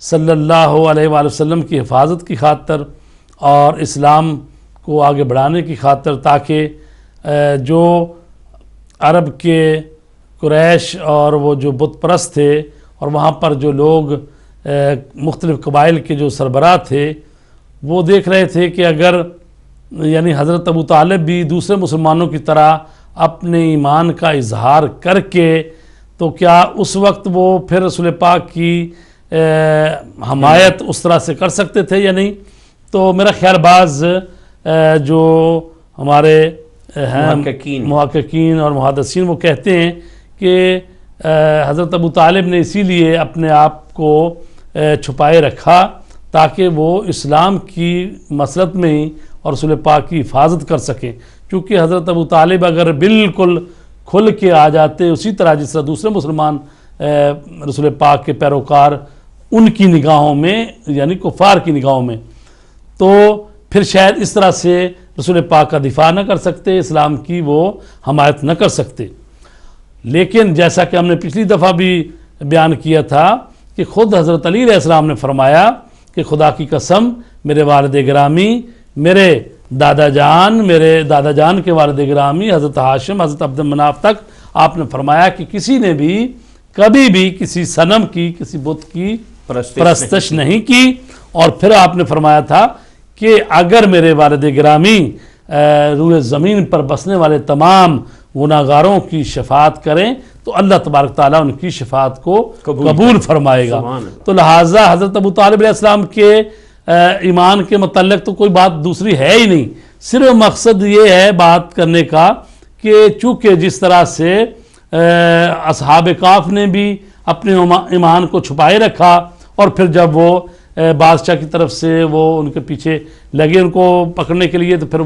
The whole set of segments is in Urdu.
صلی اللہ علیہ وآلہ وسلم کی حفاظت کی خاطر اور اسلام کو آگے بڑھانے کی خاطر، تاکہ جو عرب کے قریش اور وہ جو بت پرست تھے اور وہاں پر جو لوگ مختلف قبائل کے جو سربراہ تھے، وہ دیکھ رہے تھے کہ اگر یعنی حضرت ابو طالب بھی دوسرے مسلمانوں کی طرح اپنے ایمان کا اظہار کر کے، تو کیا اس وقت وہ پھر رسول پاک کی حمایت اس طرح سے کر سکتے تھے یا نہیں؟ تو میرا خیال بعض جو ہمارے محققین اور محدثین وہ کہتے ہیں کہ حضرت ابو طالب نے اسی لیے اپنے آپ کو چھپائے رکھا تاکہ وہ اسلام کی مسلط میں ہی اور رسول پاک کی حفاظت کر سکیں، کیونکہ حضرت ابو طالب اگر بالکل کھل کے آ جاتے اسی طرح جس طرح دوسرے مسلمان رسول پاک کے پیروکار ان کی نگاہوں میں یعنی کفار کی نگاہوں میں، تو پھر شاید اس طرح سے رسول پاک کا دفاع نہ کر سکتے، اسلام کی وہ حمایت نہ کر سکتے۔ لیکن جیسا کہ ہم نے پچھلی دفعہ بھی بیان کیا تھا کہ خود حضرت علی علیہ السلام نے فرمایا کہ خدا کی قسم میرے والد گرامی، میرے دادا جان کے والد گرامی حضرت ہاشم، حضرت عبد مناف تک آپ نے فرمایا کہ کسی نے بھی کبھی بھی کسی صنم کی، کسی بت کی پرستش نہیں کی، اور پھر آپ نے فرمایا تھا کہ اگر میرے والد گرامی روئے زمین پر بسنے والے تمام گناہگاروں کی شفاعت کریں تو اللہ تبارک تعالیٰ ان کی شفاعت کو قبول فرمائے گا۔ تو لہٰذا حضرت ابو طالب علیہ السلام کے ایمان کے متعلق تو کوئی بات دوسری ہے ہی نہیں، صرف مقصد یہ ہے بات کرنے کا کہ چونکہ جس طرح سے اصحاب کہف نے بھی اپنے ایمان کو چھپائے رکھا، اور پھر جب وہ بادشاہ کی طرف سے وہ ان کے پیچھے لگے ان کو پکڑنے کے لیے، تو پھر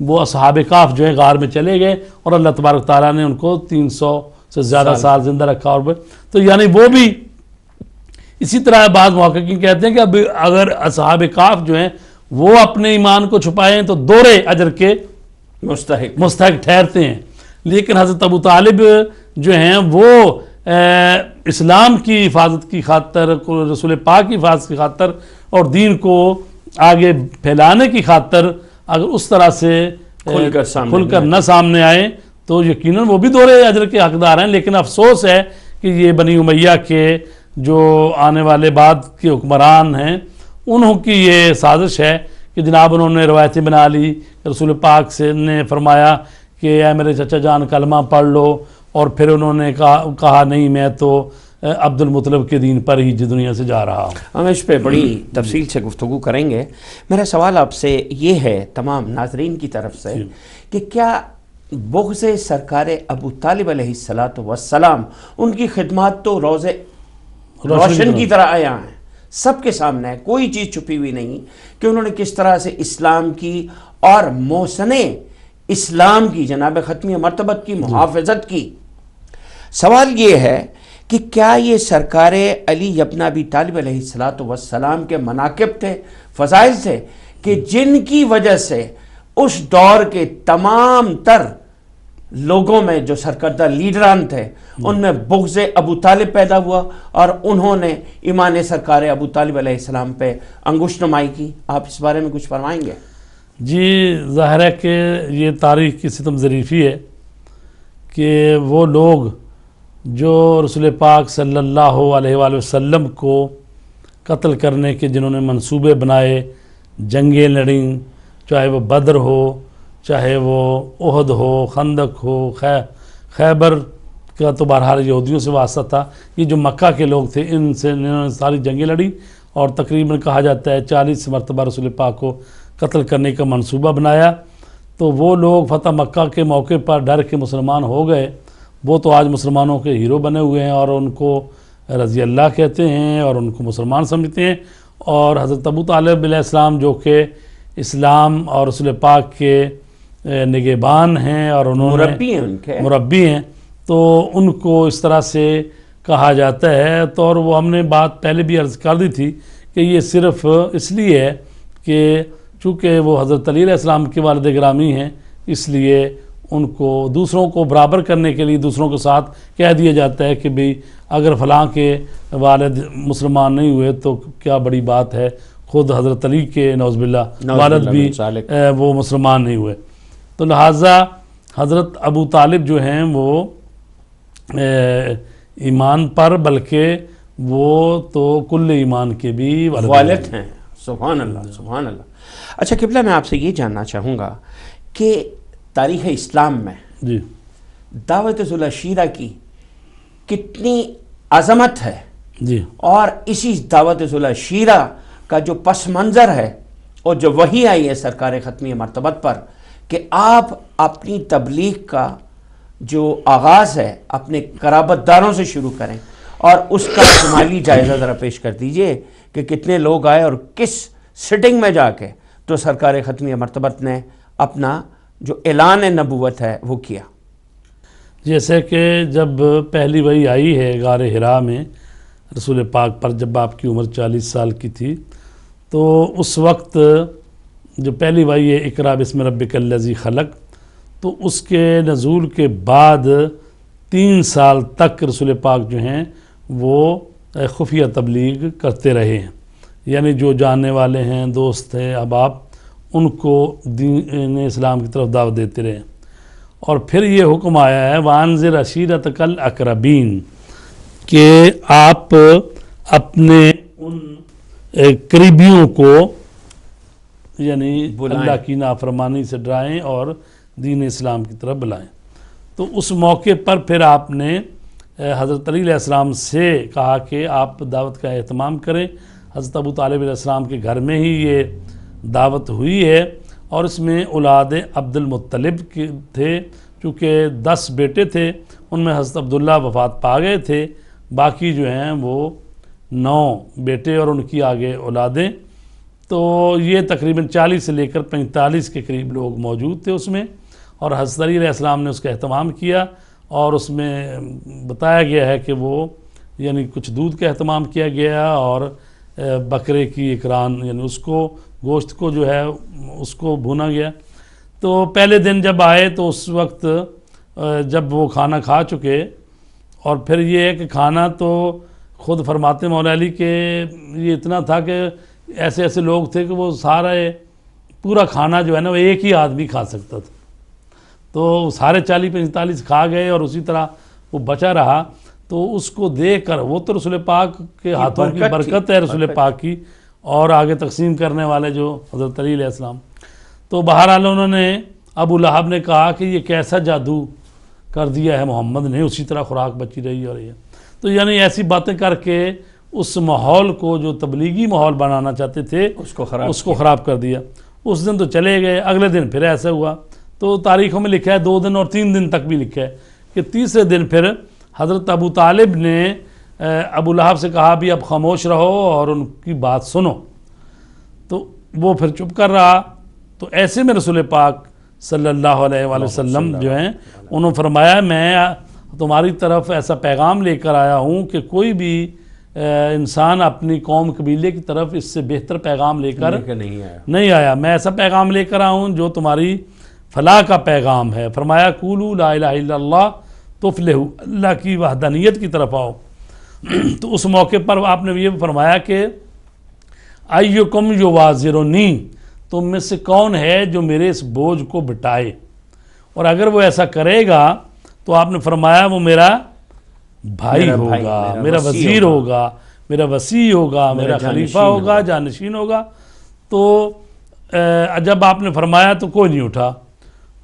وہ اصحاب کہف جو ہے غار میں چلے گئے اور اللہ تبارک تعالیٰ نے ان کو 300 سے زیادہ سال زندہ رکھا، اور تو یعنی وہ بھی اسی طرح بعض محققین کہتے ہیں کہ اب اگر اصحاب کہف جو ہیں وہ اپنے ایمان کو چھپائیں تو دوہرے اجر کے مستحق ٹھہرتے ہیں، لیکن حضرت ابو طالب جو ہیں وہ اسلام کی حفاظت کی خاطر، رسول پاک کی حفاظت کی خاطر اور دین کو آگے پھیلانے کی خاطر اگر اس طرح سے کھل کر نہ سامنے آئیں تو یقیناً وہ بھی دوہرے اجر کے حقدار ہیں۔ لیکن افسوس ہے کہ یہ بنی امیہ کے جو آنے والے بعد کے حکمران ہیں انہوں کی یہ سازش ہے کہ جناب انہوں نے روایتیں بنا لی، رسول پاک سے نے فرمایا کہ اے میرے چچا جان کلمہ پڑھ لو، اور پھر انہوں نے کہا نہیں میں تو عبد المطلب کے دین پر ہی دنیا سے جا رہا ہوں۔ ہم اس پہ بڑی تفصیل سے گفتگو کریں گے۔ میرا سوال آپ سے یہ ہے تمام ناظرین کی طرف سے کہ کیا بغض سرکار ابو طالب علیہ السلام ان کی خدمات تو روزے روشن کی طرح آیا ہیں، سب کے سامنے ہے، کوئی چیز چھپی ہوئی نہیں کہ انہوں نے کس طرح سے اسلام کی اور محسن اسلام کی جناب ختمی مرتبت کی محافظت کی۔ سوال یہ ہے کہ کیا یہ سرکار علی ابن ابی طالب علیہ السلام کے مناقب تھے، فضائل تھے کہ جن کی وجہ سے اس دور کے تمام تر لوگوں میں جو سرکردہ لیڈران تھے ان میں بغض ابو طالب پیدا ہوا اور انہوں نے ایمان سرکار ابو طالب علیہ السلام پہ انگشت نمائی کی؟ آپ اس بارے میں کچھ فرمائیں گے؟ جی ظاہر ہے کہ یہ تاریخ کی ستم ظریفی ہے کہ وہ لوگ جو رسول پاک صلی اللہ علیہ وآلہ وسلم کو قتل کرنے کے جنہوں نے منصوبے بنائے، جنگیں لڑیں، چاہے وہ بدر ہو، چاہے وہ احد ہو، خندق ہو، خیبر کا تو بہرحال یہودیوں سے واسطہ تھا، یہ جو مکہ کے لوگ تھے ان سے انہوں نے ساری جنگیں لڑی، اور تقریباً کہا جاتا ہے 40 مرتبہ رسول پاک کو قتل کرنے کا منصوبہ بنایا۔ تو وہ لوگ فتح مکہ کے موقع پر ڈر کے مسلمان ہو گئے، وہ تو آج مسلمانوں کے ہیرو بنے ہوئے ہیں اور ان کو رضی اللہ کہتے ہیں اور ان کو مسلمان سمجھتے ہیں، اور حضرت ابو طالب علیہ السلام جو کہ اسلام اور رسول پاک کے نگہبان ہیں اور انہوں نے مربی ہیں، تو ان کو اس طرح سے کہا جاتا ہے۔ تو اور وہ ہم نے بات پہلے بھی عرض کر دی تھی کہ یہ صرف اس لیے ہے کہ چونکہ وہ حضرت علی علیہ السلام کے والد گرامی ہیں، اس لیے ان کو دوسروں کو برابر کرنے کے لیے دوسروں کے ساتھ کہہ دیا جاتا ہے کہ بھئی اگر فلاں کے والد مسلمان نہیں ہوئے تو کیا بڑی بات ہے، خود حضرت علی کے نعوذ باللہ والد بھی وہ مسلمان نہیں ہوئے. تو لہٰذا حضرت ابو طالب جو ہیں وہ ایمان پر بلکہ وہ تو کل ایمان کے بھی والد ہیں. سبحان اللہ سبحان اللہ. اچھا قبلہ، میں آپ سے یہ جاننا چاہوں گا کہ تاریخ اسلام میں جی دعوت ذو العشیرہ کی کتنی عظمت ہے، جی اور اسی دعوت ذو العشیرہ کا جو پس منظر ہے اور جو وحی آئی ہے سرکار ختمی مرتبت پر کہ آپ اپنی تبلیغ کا جو آغاز ہے اپنے قرابت داروں سے شروع کریں، اور اس کا شمالی جائزہ ذرا پیش کر دیجئے کہ کتنے لوگ آئے اور کس سٹنگ میں جا کے تو سرکار ختمی مرتبت نے اپنا جو اعلان نبوت ہے وہ کیا. جیسے کہ جب پہلی وحی آئی ہے غار حرا میں رسول پاک پر، جب آپ کی عمر 40 سال کی تھی، تو اس وقت جو پہلی وحی ہے اقرا بسم ربک الذی خلق، تو اس کے نزول کے بعد 3 سال تک رسول پاک جو ہیں وہ خفیہ تبلیغ کرتے رہے ہیں. یعنی جو جاننے والے ہیں، دوست ہیں، احباب، ان کو دین اسلام کی طرف دعوت دیتے رہے. اور پھر یہ حکم آیا ہے وَأَنذِرْ عَشِيرَتَكَ الْأَقْرَبِينَ کہ آپ اپنے ان قریبیوں کو یعنی اللہ کی نافرمانی سے ڈرائیں اور دین اسلام کی طرف بلائیں. تو اس موقع پر پھر آپ نے حضرت علی علیہ السلام سے کہا کہ آپ دعوت کا اہتمام کریں. حضرت ابو طالب علیہ السلام کے گھر میں ہی یہ دعوت ہوئی ہے، اور اس میں اولاد عبد المطلب تھے، چونکہ 10 بیٹے تھے، ان میں حضرت عبداللہ وفات پا گئے تھے، باقی جو ہیں وہ 9 بیٹے اور ان کی آگے اولادیں. تو یہ تقریباً 40 سے لے کر 45 کے قریب لوگ موجود تھے اس میں، اور حضرت علی علیہ السلام نے اس کا اہتمام کیا. اور اس میں بتایا گیا ہے کہ وہ یعنی کچھ دودھ کا اہتمام کیا گیا، اور بکرے کی ایک ران یعنی اس کو گوشت کو جو ہے اس کو بھونا گیا. تو پہلے دن جب آئے تو اس وقت جب وہ کھانا کھا چکے، اور پھر یہ ہے کہ کھانا تو خود فرماتے مولا علی کہ یہ اتنا تھا کہ ایسے ایسے لوگ تھے کہ وہ سارا پورا کھانا جو ہے نا وہ ایک ہی آدمی کھا سکتا تھا. تو سارے 40-45 کھا گئے، اور اسی طرح وہ بچا رہا. تو اس کو دیکھ کر وہ تو رسول پاک کے ہاتھوں کی برکت ہے رسول پاک کی، اور آگے تقسیم کرنے والے جو حضرت علی علیہ السلام. تو بہرحال انہوں نے ابو لہب نے کہا کہ یہ کیسا جادو کر دیا ہے محمد نے، اسی طرح خوراک بچی رہی. اور یہ تو یعنی ایسی باتیں کر کے اس ماحول کو جو تبلیغی ماحول بنانا چاہتے تھے اس کو خراب کر دیا. اس دن تو چلے گئے، اگلے دن پھر ایسا ہوا. تو تاریخوں میں لکھا ہے 2 دن اور 3 دن تک بھی لکھا ہے کہ تیسرے دن پھر حضرت ابو طالب نے ابو لہب سے کہا بھی اب خاموش رہو اور ان کی بات سنو. تو وہ پھر چپ کر رہا. تو ایسے میں رسول پاک صلی اللہ علیہ وآلہ وسلم جو ہیں انہوں نے فرمایا میں تمہاری طرف ایسا پیغام لے کر آیا ہوں کہ کوئی بھی انسان اپنی قوم قبیلے کی طرف اس سے بہتر پیغام لے کر نہیں آیا. میں ایسا پیغام لے کر آیا ہوں جو تمہاری فلاح کا پیغام ہے. فرمایا قولوا لا الہ الا اللہ تفلحوا، اللہ کی وحدانیت کی طرف آؤ. تو اس موقع پر آپ نے یہ فرمایا کہ ایکم یوازرنی، تم میں سے کون ہے جو میرے اس بوجھ کو بٹائے. اور اگر وہ ایسا کرے گا تو آپ نے فرمایا وہ میرا بھائی ہوگا، میرا وزیر ہوگا، میرا وصی ہوگا، میرا خلیفہ ہوگا، جانشین ہوگا. تو جب آپ نے فرمایا تو کوئی نہیں اٹھا.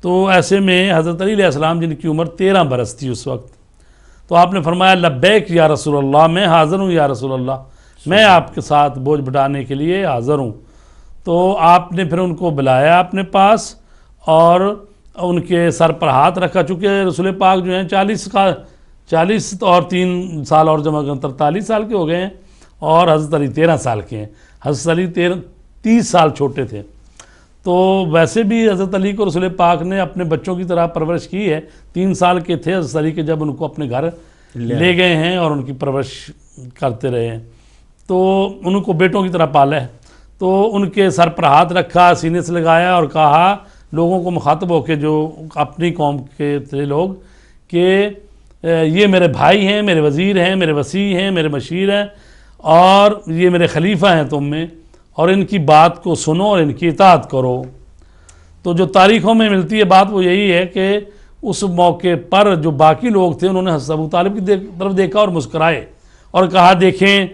تو ایسے میں حضرت علی علیہ السلام جن کی عمر 13 برس تھی اس وقت، تو آپ نے فرمایا لبیک یا رسول اللہ، میں حاضر ہوں یا رسول اللہ، میں آپ کے ساتھ بوجھ بٹانے کے لیے حاضر ہوں. تو آپ نے پھر ان کو بلایا اپنے پاس اور ان کے سر پر ہاتھ رکھا. چونکہ رسول پاک جو ہیں 40 اور 3 سال اور جمع کر 43 سال کے ہو گئے ہیں، اور حضرت علی 13 سال کے ہیں. حضرت علی 30 سال چھوٹے تھے. تو ویسے بھی حضرت علی کو رسول پاک نے اپنے بچوں کی طرح پرورش کی ہے. 3 سال کے تھے حضرت علی کے جب ان کو اپنے گھر لے گئے ہیں اور ان کی پرورش کرتے رہے ہیں. تو ان کو بیٹوں کی طرح پالا ہے. تو ان کے سر پر ہاتھ رکھا، سینے سے لگایا اور کہا لوگوں کو مخاطب ہو کے جو اپنی قوم کے تھے لوگ کہ یہ میرے بھائی ہیں، میرے وزیر ہیں، میرے وسیع ہیں، میرے مشیر ہیں، اور یہ میرے خلیفہ ہیں تم میں، اور ان کی بات کو سنو اور ان کی اطاعت کرو۔ تو جو تاریخوں میں ملتی ہے بات وہ یہی ہے کہ اس موقع پر جو باقی لوگ تھے انہوں نے حضرت ابو طالب کی طرف دیکھا اور مسکرائے اور کہا دیکھیں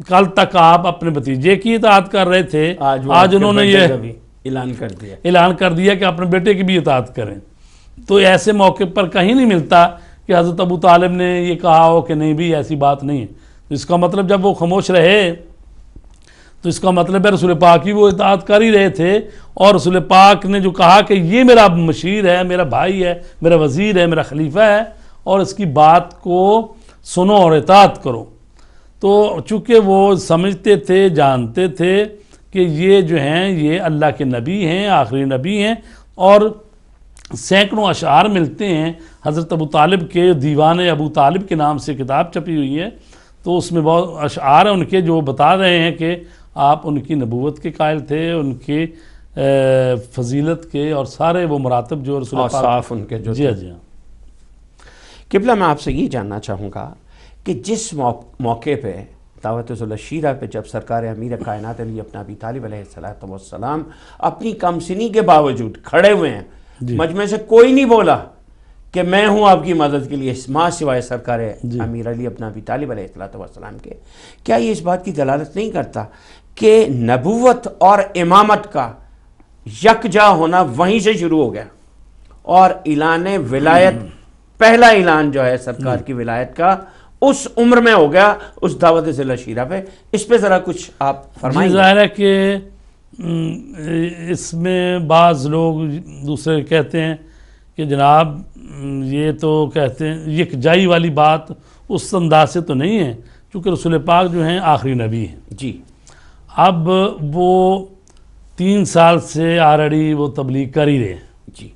کل تک آپ اپنے بھتیجے کی اطاعت کر رہے تھے، آج انہوں نے یہ اعلان کر دیا کہ اپنے بیٹے کی بھی اطاعت کریں۔ تو ایسے موقع پر کہیں نہیں ملتا کہ حضرت ابو طالب نے یہ کہا ہو کہ نہیں بھی ایسی بات نہیں ہے۔ اس کا مطلب جب وہ خاموش رہے تو اس کا مطلب ہے رسول پاک کی وہ اطاعت کر ہی رہے تھے، اور رسول پاک نے جو کہا کہ یہ میرا مشیر ہے، میرا بھائی ہے، میرا وزیر ہے، میرا خلیفہ ہے، اور اس کی بات کو سنو اور اطاعت کرو۔ تو چونکہ وہ سمجھتے تھے، جانتے تھے کہ یہ جو ہیں یہ اللہ کے نبی ہیں، آخری نبی ہیں، اور سینکڑوں اشعار ملتے ہیں حضرت ابو طالب کے، دیوان ابو طالب کے نام سے کتاب چھپی ہوئی ہے، تو اس میں بہت اشعار ہیں ان کے جو بتا رہے ہیں کہ آپ ان کی نبوت کے قائل تھے، ان کی فضیلت کے، اور سارے وہ مراتب جو رسول پاک صاف ان کے جو جی جی قبلہ میں آپ سے یہ جاننا چاہوں گا کہ جس موقع پہ دعوت ذوالشیرہ پہ جب سرکار امیر کائنات علی ابن ابی طالب علیہ السلام اپنی کم سنی کے باوجود کھڑے ہوئے ہیں، مجمع سے کوئی نہیں بولا کہ میں ہوں آپ کی مدد کے لیے ماں سوائے سرکار امیر علی ابن ابی طالب علیہ السلام کے، کیا یہ اس بات کی دلالت نہیں کرتا کہ نبوت اور امامت کا یکجا ہونا وہیں سے شروع ہو گیا، اور اعلان ولایت پہلا اعلان جو ہے سرکار کی ولایت کا اس عمر میں ہو گیا، اس دعوت ذوالشیرہ پہ؟ اس پہ ذرا کچھ آپ فرمائیں۔ ظاہر ہے کہ اس میں بعض لوگ دوسرے کہتے ہیں کہ جناب یہ تو کہتے ہیں یکجائی والی بات اس انداز سے تو نہیں ہے، چونکہ رسول پاک جو ہیں آخری نبی ہیں جی، اب وہ 3 سال سے آلریڈی وہ تبلیغ کر ہی رہے ہیں جی،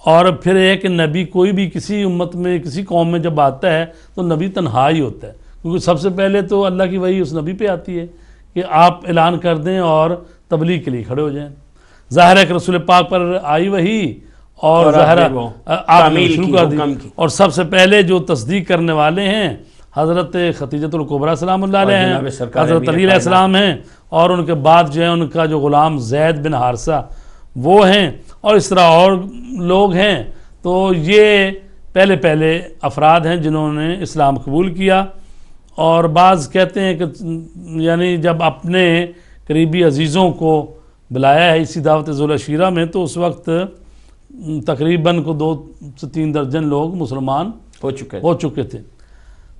اور پھر ایک نبی کوئی بھی کسی امت میں کسی قوم میں جب آتا ہے تو نبی تنہا ہی ہوتا ہے، کیونکہ سب سے پہلے تو اللہ کی وحی اس نبی پہ آتی ہے کہ آپ اعلان کر دیں اور تبلیغ کے لیے کھڑے ہو جائیں۔ ظاہر ہے کہ رسول پاک پر آئی وحی اور ظاہر آپ نے شروع کر دی، اور سب سے پہلے جو تصدیق کرنے والے ہیں حضرت خدیجۃ الکبریٰ سلام اللہ علیہ ہیں، حضرت علی علیہ السلام ہیں، اور ان کے بعد جو ہے ان کا جو غلام زید بن حارثہ وہ ہیں، اور اس طرح اور لوگ ہیں۔ تو یہ پہلے افراد ہیں جنہوں نے اسلام قبول کیا، اور بعض کہتے ہیں کہ یعنی جب اپنے قریبی عزیزوں کو بلایا ہے اسی دعوت ذوالشیرہ میں تو اس وقت تقریباً 2 سے 3 درجن لوگ مسلمان ہو چکے تھے۔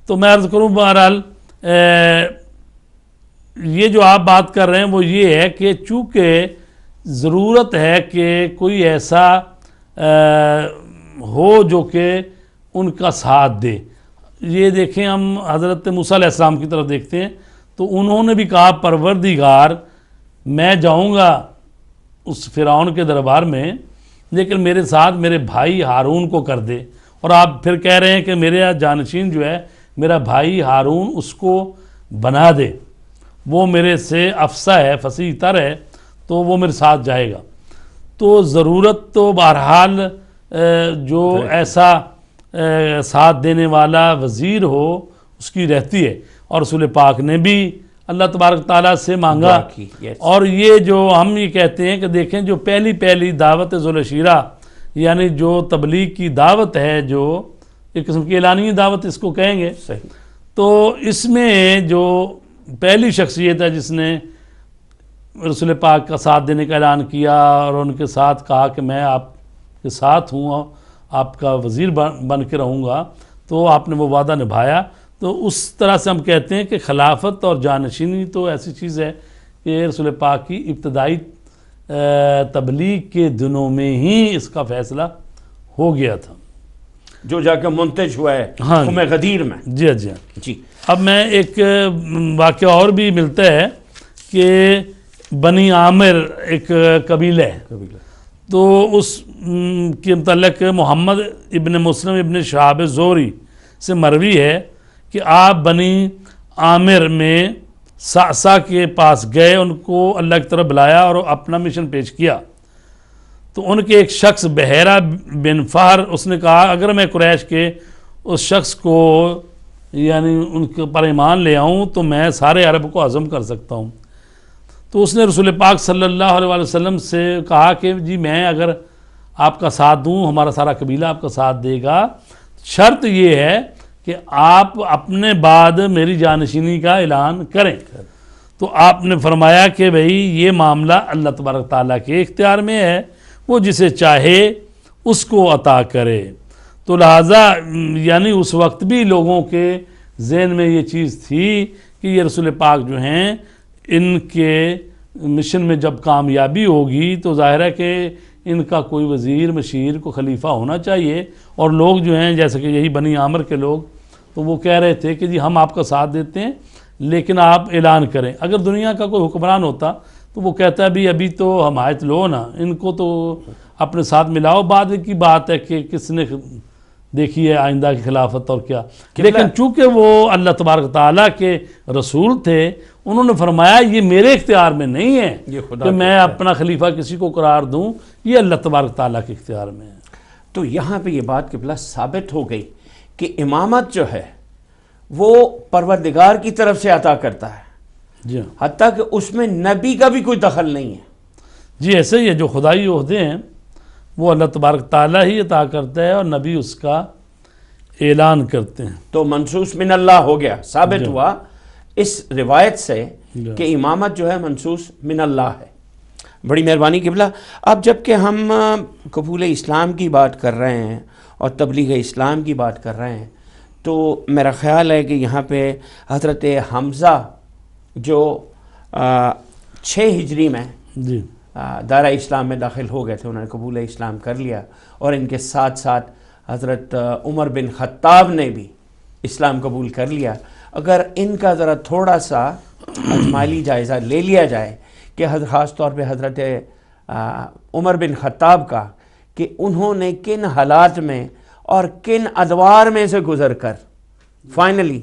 تو میں عرض کروں بہرحال یہ جو آپ بات کر رہے ہیں وہ یہ ہے کہ چونکہ ضرورت ہے کہ کوئی ایسا ہو جو کہ ان کا ساتھ دے۔ یہ دیکھیں ہم حضرت موسیٰ علیہ السلام کی طرف دیکھتے ہیں تو انہوں نے بھی کہا پروردگار میں جاؤں گا اس فرعون کے دربار میں، لیکن میرے ساتھ میرے بھائی ہارون کو کر دے، اور آپ پھر کہہ رہے ہیں کہ میرے جانشین جو ہے میرا بھائی ہارون اس کو بنا دے، وہ میرے سے افصح ہے، فصیح تر ہے، تو وہ میرے ساتھ جائے گا۔ تو ضرورت تو بہرحال جو ایسا ساتھ دینے والا وزیر ہو اس کی رہتی ہے، اور رسول پاک نے بھی اللہ تبارک تعالیٰ سے مانگا۔ اور یہ جو ہم یہ کہتے ہیں کہ دیکھیں جو پہلی دعوت ذوالشیرہ یعنی جو تبلیغ کی دعوت ہے، جو ایک قسم کی اعلانیہ دعوت اس کو کہیں گے، تو اس میں جو پہلی شخصیت ہے جس نے رسول پاک کا ساتھ دینے کا اعلان کیا اور ان کے ساتھ کہا کہ میں آپ کے ساتھ ہوں، آپ کا وزیر بن کے رہوں گا، تو آپ نے وہ وعدہ نبھایا۔ تو اس طرح سے ہم کہتے ہیں کہ خلافت اور جانشینی تو ایسی چیز ہے کہ رسول پاک کی ابتدائی تبلیغ کے دنوں میں ہی اس کا فیصلہ ہو گیا تھا، جو جا کے منتج ہوا ہے قوم غدیر میں۔ جی اب میں ایک واقعہ اور بھی ملتا ہے کہ بنی عامر ایک قبیلہ ہے، تو اس کے متعلق محمد ابن مسلم ابن شہاب زہری سے مروی ہے کہ آپ بنی عامر میں سعصا کے پاس گئے، ان کو اللہ کی طرف بلایا اور اپنا مشن پیش کیا۔ تو ان کے ایک شخص بحیرہ بن فہر اس نے کہا اگر میں قریش کے اس شخص کو یعنی ان کے پر ایمان لے آؤں تو میں سارے عرب کو عزم کر سکتا ہوں۔ تو اس نے رسول پاک صلی اللہ علیہ وسلم سے کہا کہ جی میں اگر آپ کا ساتھ دوں، ہمارا سارا قبیلہ آپ کا ساتھ دے گا، شرط یہ ہے کہ آپ اپنے بعد میری جانشینی کا اعلان کریں۔ تو آپ نے فرمایا کہ بھئی یہ معاملہ اللہ تبارک تعالیٰ کے اختیار میں ہے، وہ جسے چاہے اس کو عطا کرے۔ تو لہٰذا یعنی اس وقت بھی لوگوں کے ذہن میں یہ چیز تھی کہ یہ رسول پاک جو ہیں ان کے مشن میں جب کامیابی ہوگی تو ظاہر ہے کہ ان کا کوئی وزیر مشیر کو خلیفہ ہونا چاہیے۔ اور لوگ جو ہیں جیسے کہ یہی بنی عامر کے لوگ تو وہ کہہ رہے تھے کہ جی ہم آپ کا ساتھ دیتے ہیں لیکن آپ اعلان کریں۔ اگر دنیا کا کوئی حکمران ہوتا تو وہ کہتا ہے بھی ابھی تو حمایت لو نا، ان کو تو اپنے ساتھ ملاؤ، بعد کی بات ہے کہ کس نے دیکھی ہے آئندہ کی خلافت اور کیا۔ لیکن چونکہ وہ اللہ تبارک تعالیٰ کے رسول تھے، انہوں نے فرمایا یہ میرے اختیار میں نہیں ہے کہ میں اپنا خلیفہ کسی کو قرار دوں، یہ اللہ تبارک تعالیٰ کے اختیار میں ہے۔ تو یہاں پہ یہ بات قبلہ ثابت ہو گئی کہ امامت جو ہے وہ پروردگار کی طرف سے عطا کرتا ہے، جی حتیٰ کہ اس میں نبی کا بھی کوئی دخل نہیں ہے۔ جی ایسے ہی ہے، جو خدائی عہدے ہیں وہ اللہ تبارک تعالیٰ ہی عطا کرتا ہے اور نبی اس کا اعلان کرتے ہیں۔ تو منصوص من اللہ ہو گیا، ثابت ہوا اس روایت سے کہ امامت جو ہے منصوص من اللہ ہے۔ بڑی مہربانی قبلہ۔ اب جب کہ ہم قبول اسلام کی بات کر رہے ہیں اور تبلیغ اسلام کی بات کر رہے ہیں تو میرا خیال ہے کہ یہاں پہ حضرت حمزہ جو 6 ہجری میں جی دارہ اسلام میں داخل ہو گئے تھے، انہوں نے قبول اسلام کر لیا، اور ان کے ساتھ ساتھ حضرت عمر بن خطاب نے بھی اسلام قبول کر لیا۔ اگر ان کا ذرا تھوڑا سا اجمالی جائزہ لے لیا جائے کہ خاص طور پہ حضرت عمر بن خطاب کا، کہ انہوں نے کن حالات میں اور کن ادوار میں سے گزر کر فائنلی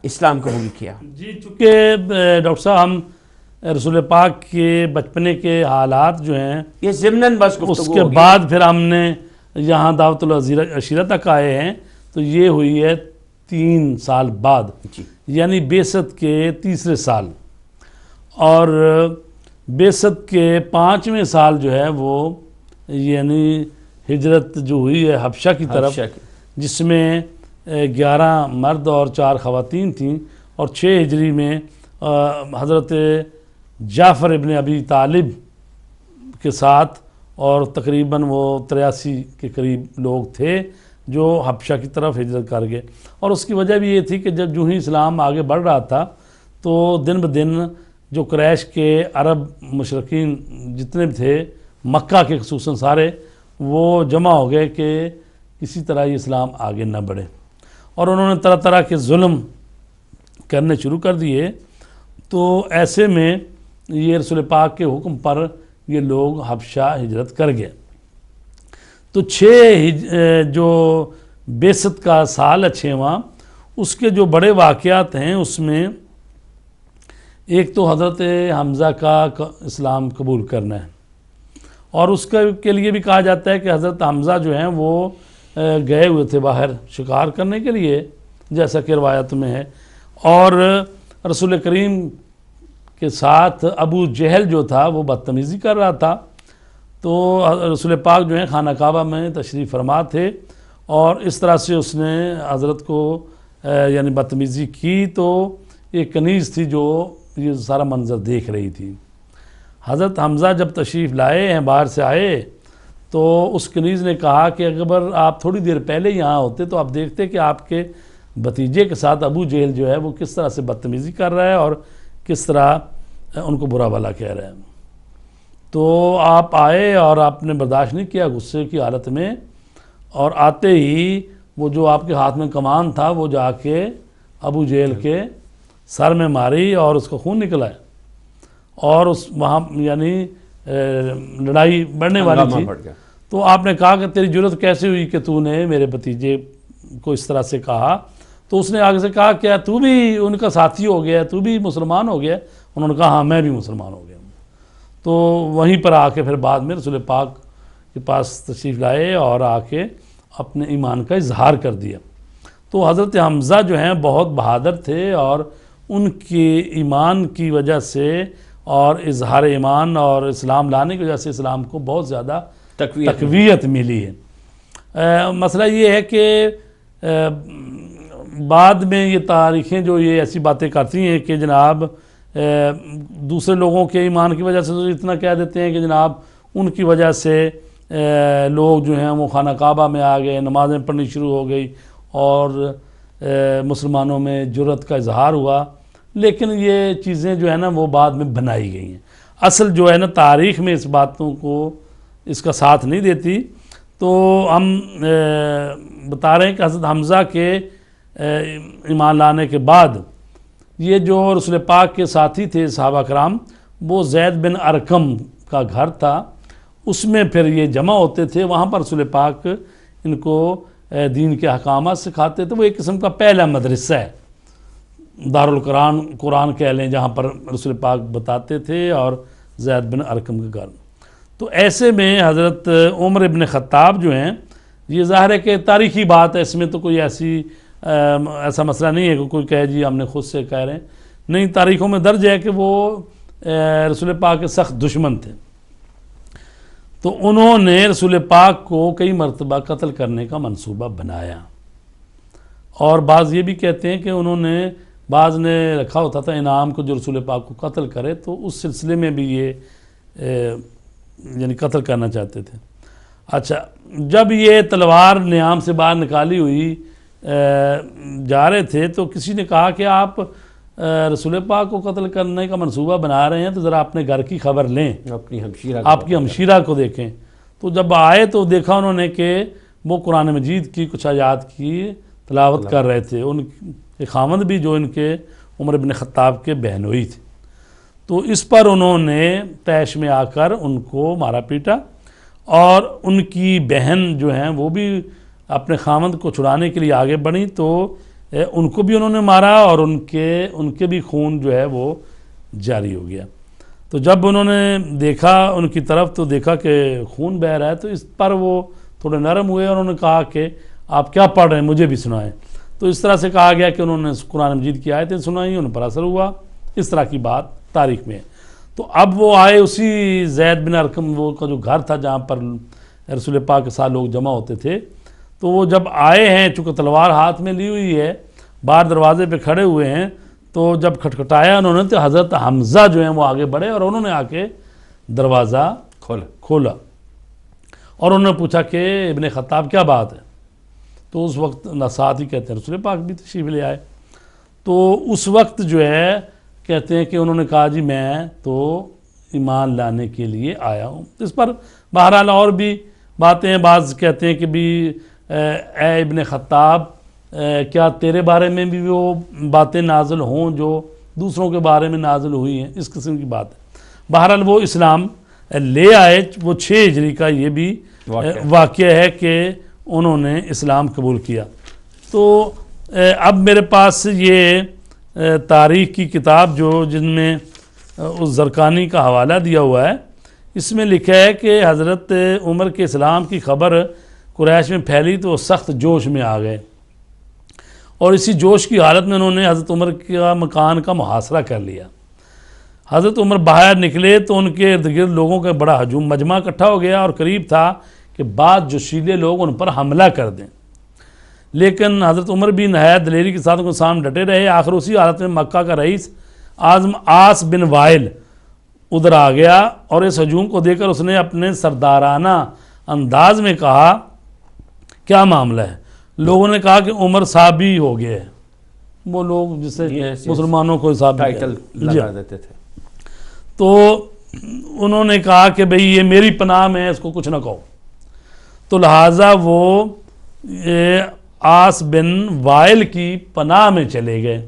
اسلام قبول کیا۔ جی چونکہ ڈاکٹر صاحب ہم رسول پاک کے بچپنے کے حالات جو ہیں یہ ضمناً بس اس گفتگو کے ہوگی۔ بعد پھر ہم نے یہاں دعوت العشیرہ تک آئے ہیں تو یہ ہوئی ہے 3 سال بعد، جی یعنی بعثت کے 3رے سال، اور بعثت کے 5ویں سال جو ہے وہ یعنی ہجرت جو ہوئی ہے حبشہ کی طرف، جس میں 11 مرد اور 4 خواتین تھیں، اور 6 ہجری میں حضرت جعفر ابن ابی طالب کے ساتھ اور تقریباً وہ 83 کے قریب لوگ تھے جو حبشہ کی طرف ہجرت کر گئے۔ اور اس کی وجہ بھی یہ تھی کہ جب جو ہی اسلام آگے بڑھ رہا تھا تو دن بدن جو قریش کے عرب مشرکین جتنے بھی تھے مکہ کے خصوصاً سارے، وہ جمع ہو گئے کہ کسی طرح یہ اسلام آگے نہ بڑھے، اور انہوں نے طرح طرح کے ظلم کرنے شروع کر دیے۔ تو ایسے میں یہ رسول پاک کے حکم پر یہ لوگ حبشہ ہجرت کر گئے۔ تو 6 جو بعثت کا سال ہے 6واں، اس کے جو بڑے واقعات ہیں اس میں ایک تو حضرت حمزہ کا اسلام قبول کرنا ہے، اور اس کے لیے بھی کہا جاتا ہے کہ حضرت حمزہ جو ہیں وہ گئے ہوئے تھے باہر شکار کرنے کے لیے، جیسا کہ روایت میں ہے، اور رسول کریم کے ساتھ ابو جہل جو تھا وہ بدتمیزی کر رہا تھا۔ تو رسول پاک جو ہیں خانہ کعبہ میں تشریف فرما تھے، اور اس طرح سے اس نے حضرت کو یعنی بدتمیزی کی، تو ایک کنیز تھی جو یہ سارا منظر دیکھ رہی تھی۔ حضرت حمزہ جب تشریف لائے ہیں، باہر سے آئے، تو اس کنیز نے کہا کہ اگر آپ تھوڑی دیر پہلے یہاں ہوتے تو آپ دیکھتے کہ آپ کے بھتیجے کے ساتھ ابو جہل جو ہے وہ کس طرح سے بدتمیزی کر رہا ہے اور کس طرح ان کو برا بھلا کہہ رہا ہے۔ تو آپ آئے اور آپ نے برداشت نہیں کیا غصے کی حالت میں، اور آتے ہی وہ جو آپ کے ہاتھ میں کمان تھا وہ جا کے ابو جہل کے سر میں ماری اور اس کو خون نکلا ہے، اور اس وہاں یعنی لڑائی بڑھنے والی تھی۔ تو آپ نے کہا کہ تیری جرت کیسے ہوئی کہ تو نے میرے بھتیجے کو اس طرح سے کہا؟ تو اس نے آگے سے کہا کیا تو بھی ان کا ساتھی ہو گیا، تو بھی مسلمان ہو گیا؟ انہوں نے کہا ہاں میں بھی مسلمان ہو گیا۔ تو وہیں پر آ کے پھر بعد میں رسول پاک کے پاس تشریف لائے اور آ کے اپنے ایمان کا اظہار کر دیا۔ تو حضرت حمزہ جو ہیں بہت بہادر تھے، اور ان کے ایمان کی وجہ سے اور اظہار ایمان اور اسلام لانے کی وجہ سے اسلام کو بہت زیادہ تقویت ملی ہے۔ مسئلہ یہ ہے کہ بعد میں یہ تاریخیں جو یہ ایسی باتیں کرتی ہیں کہ جناب دوسرے لوگوں کے ایمان کی وجہ سے تو اتنا کہہ دیتے ہیں کہ جناب ان کی وجہ سے لوگ جو ہیں وہ خانہ کعبہ میں آ گئے، نمازیں پڑھنی شروع ہو گئی اور مسلمانوں میں جرأت کا اظہار ہوا، لیکن یہ چیزیں جو ہے نا وہ بعد میں بنائی گئی ہیں۔ اصل جو ہے نا تاریخ میں اس باتوں کو اس کا ساتھ نہیں دیتی۔ تو ہم بتا رہے ہیں کہ حضرت حمزہ کے ایمان لانے کے بعد یہ جو رسول پاک کے ساتھی تھے صحابہ کرام، وہ زید بن ارقم کا گھر تھا، اس میں پھر یہ جمع ہوتے تھے، وہاں پر رسول پاک ان کو دین کے احکامات سکھاتے تھے۔ وہ ایک قسم کا پہلا مدرسہ ہے، قرآن کہہ لیں، جہاں پر رسول پاک بتاتے تھے، اور زید بن ارقم کے گھر۔ تو ایسے میں حضرت عمر ابن خطاب جو ہیں، یہ ظاہر ہے کہ تاریخی بات ہے، اس میں تو کوئی ایسا مسئلہ نہیں ہے کہ کوئی کہے جی ہم نے خود سے کہہ رہے ہیں، نہیں، تاریخوں میں درج ہے کہ وہ رسول پاک کے سخت دشمن تھے۔ تو انہوں نے رسول پاک کو کئی مرتبہ قتل کرنے کا منصوبہ بنایا، اور بعض یہ بھی کہتے ہیں کہ انہوں نے بعض نے رکھا ہوتا تھا انعام کو جو رسول پاک کو قتل کرے، تو اس سلسلے میں بھی یہ یعنی قتل کرنا چاہتے تھے۔ اچھا، جب یہ تلوار نیام سے باہر نکالی ہوئی جا رہے تھے تو کسی نے کہا کہ آپ رسول پاک کو قتل کرنے کا منصوبہ بنا رہے ہیں تو ذرا اپنے گھر کی خبر لیں، آپ کی ہمشیرہ کو دیکھیں۔ تو جب آئے تو دیکھا انہوں نے کہ وہ قرآن مجید کی کچھ آیات کی تلاوت کر رہے تھے، ان کے خاوند بھی جو ان کے عمر بن خطاب کے بہنوئی تھے۔ تو اس پر انہوں نے طیش میں آ کر ان کو مارا پیٹا، اور ان کی بہن جو ہیں وہ بھی اپنے خاوند کو چھڑانے کے لیے آگے بڑھیں، تو ان کو بھی انہوں نے مارا، اور ان کے بھی خون جو ہے وہ جاری ہو گیا۔ تو جب انہوں نے دیکھا ان کی طرف تو دیکھا کہ خون بہہ رہا ہے، تو اس پر وہ تھوڑے نرم ہوئے، اور انہوں نے کہا کہ آپ کیا پڑھ رہے ہیں، مجھے بھی سنائیں۔ تو اس طرح سے کہا گیا کہ انہوں نے قرآن مجید کی آیتیں سنائیں، ان پر اثر ہوا۔ اس طرح کی بات تاریخ میں ہے۔ تو اب وہ آئے اسی زید بن ارقم وہ کا جو گھر تھا جہاں پر رسول پاک کے ساتھ لوگ جمع ہوتے تھے، تو وہ جب آئے ہیں چونکہ تلوار ہاتھ میں لی ہوئی ہے، باہر دروازے پہ کھڑے ہوئے ہیں، تو جب کھٹکھٹایا انہوں نے تو حضرت حمزہ جو ہیں وہ آگے بڑھے، اور انہوں نے آ کے دروازہ کھولا، اور انہوں نے پوچھا کہ ابن خطاب کیا بات ہے؟ تو اس وقت ساتھ ہی کہتے ہیں رسول پاک بھی تشریف لے آئے۔ تو اس وقت جو ہے کہتے ہیں کہ انہوں نے کہا جی میں تو ایمان لانے کے لیے آیا ہوں۔ اس پر بہرحال اور بھی باتیں ہیں، بعض کہتے ہیں کہ بھی اے ابن خطاب کیا تیرے بارے میں بھی وہ باتیں نازل ہوں جو دوسروں کے بارے میں نازل ہوئی ہیں، اس قسم کی بات ہے۔ بہرحال وہ اسلام لے آئے، وہ 6 ہجری کا یہ بھی واقعہ ہے کہ انہوں نے اسلام قبول کیا۔ تو اب میرے پاس یہ تاریخ کی کتاب جن میں اس زرقانی کا حوالہ دیا ہوا ہے، اس میں لکھا ہے کہ حضرت عمر کے اسلام کی خبر قریش میں پھیلی تو وہ سخت جوش میں آ گئے، اور اسی جوش کی حالت میں انہوں نے حضرت عمر کا مکان کا محاصرہ کر لیا۔ حضرت عمر باہر نکلے تو ان کے ارد گرد لوگوں کا بڑا ہجوم مجمع اکٹھا ہو گیا، اور قریب تھا کہ بعض جوشیلے لوگ ان پر حملہ کر دیں، لیکن حضرت عمر بھی نہایت دلیری کے ساتھ ان کو سامنے ڈٹے رہے۔ آخر اسی حالت میں مکہ کا رئیس عاص بن وائل ادھر آ گیا، اور اس ہجوم کو دیکھ کر اس نے اپنے سردارانہ انداز میں کہا کیا معاملہ ہے؟ لوگوں نے کہا کہ عمر صحابی ہو گئے، وہ لوگ جسے مسلمانوں کو صحابی لگا دیتے تھے۔ تو انہوں نے کہا کہ بھئی یہ میری پناہ میں ہے، اس کو کچھ نہ کہو۔ تو لہٰذا وہ عاص بن وائل کی پناہ میں چلے گئے،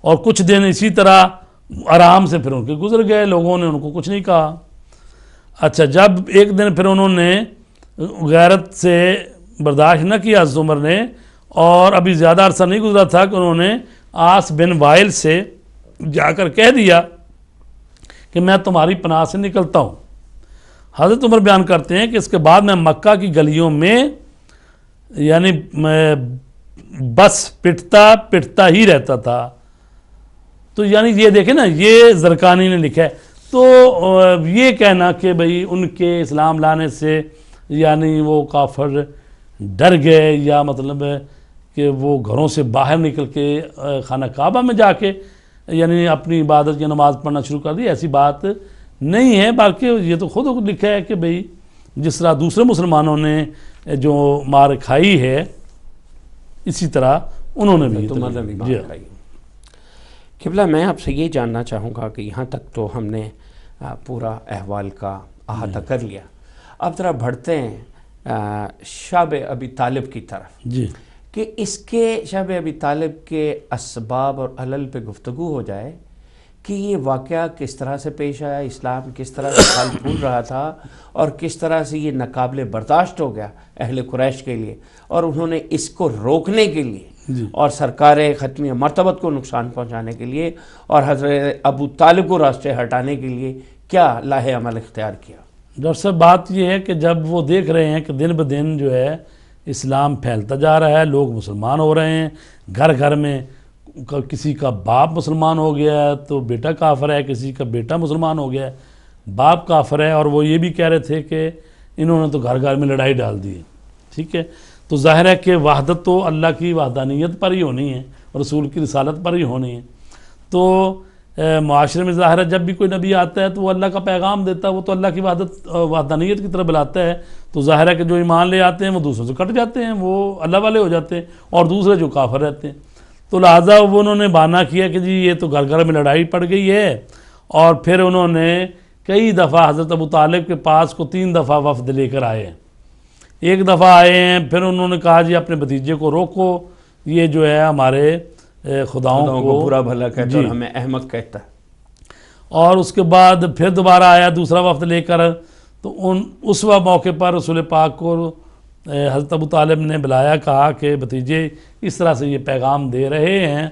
اور کچھ دن اسی طرح آرام سے پھر ان کے گزر گئے، لوگوں نے ان کو کچھ نہیں کہا۔ اچھا، جب ایک دن پھر انہوں نے غیرت سے برداشت نہ کیا حضرت عمر نے، اور ابھی زیادہ عرصہ نہیں گزرا تھا کہ انہوں نے عاص بن وائل سے جا کر کہہ دیا کہ میں تمہاری پناہ سے نکلتا ہوں۔ حضرت عمر بیان کرتے ہیں کہ اس کے بعد میں مکہ کی گلیوں میں یعنی بس پٹتا ہی رہتا تھا. تو یعنی یہ دیکھیں نا، یہ زرقانی نے لکھا ہے. تو یہ کہنا کہ بھئی ان کے اسلام لانے سے یعنی وہ کافر ڈر گئے، یا مطلب ہے کہ وہ گھروں سے باہر نکل کے خانہ کعبہ میں جا کے یعنی اپنی عبادت یا نماز پڑھنا شروع کر دی، ایسی بات نہیں ہے. بلکہ یہ تو خود لکھا ہے کہ بھئی جس طرح دوسرے مسلمانوں نے جو مار کھائی ہے اسی طرح انہوں نے بھی کھائی. قبلہ میں آپ سے یہ جاننا چاہوں گا کہ یہاں تک تو ہم نے پورا احوال کا احاطہ کر لیا. اب ذرا بڑھتے ہیں شاب ابی طالب کی طرف. جی. کہ اس کے شاب ابی طالب کے اسباب اور علل پہ گفتگو ہو جائے کہ یہ واقعہ کس طرح سے پیش آیا، اسلام کس طرح سے پھل پھول رہا تھا، اور کس طرح سے یہ ناقابل برداشت ہو گیا اہل قریش کے لیے، اور انہوں نے اس کو روکنے کے لیے اور سرکار ختمیہ مرتبت کو نقصان پہنچانے کے لیے اور حضرت ابو طالب کو راستے ہٹانے کے لیے کیا لاہ عمل اختیار کیا. ڈاکٹر صاحب بات یہ ہے کہ جب وہ دیکھ رہے ہیں کہ دن بدن جو ہے اسلام پھیلتا جا رہا ہے، لوگ مسلمان ہو رہے ہیں، گھر گھر میں کسی کا باپ مسلمان ہو گیا ہے تو بیٹا کافر ہے، کسی کا بیٹا مسلمان ہو گیا ہے باپ کافر ہے، اور وہ یہ بھی کہہ رہے تھے کہ انہوں نے تو گھر گھر میں لڑائی ڈال دی ہے. ٹھیک ہے، تو ظاہر ہے کہ وحدت تو اللہ کی وحدانیت پر ہی ہونی ہے، رسول کی رسالت پر ہی ہونی ہے. تو معاشرے میں ظاہر ہے جب بھی کوئی نبی آتا ہے تو وہ اللہ کا پیغام دیتا ہے، وہ تو اللہ کی وحدانیت کی طرف بلاتا ہے. تو ظاہر ہے کہ جو ایمان لے آتے ہیں وہ دوسروں سے کٹ جاتے ہیں، وہ اللہ والے ہو جاتے ہیں، اور دوسرے جو کافر رہتے ہیں. تو لہٰذا وہ انہوں نے بہانہ کیا کہ جی یہ تو گھر گھر میں لڑائی پڑ گئی ہے. اور پھر انہوں نے کئی دفعہ حضرت ابو طالب کے پاس کو 3 دفعہ وفد لے کر آئے ہیں. ایک دفعہ آئے ہیں، پھر انہوں نے کہا جی اپنے بھتیجے کو روکو، یہ جو ہے ہمارے خداؤں کو برا بھلا کہتا ہے اور ہمیں احمق کہتا ہے. اور اس کے بعد پھر دوبارہ آیا دوسرا وفد لے کر. تو اس موقع پر رسول پاک کو حضرت ابو طالب نے بلایا، کہا کہ بھتیجے اس طرح سے یہ پیغام دے رہے ہیں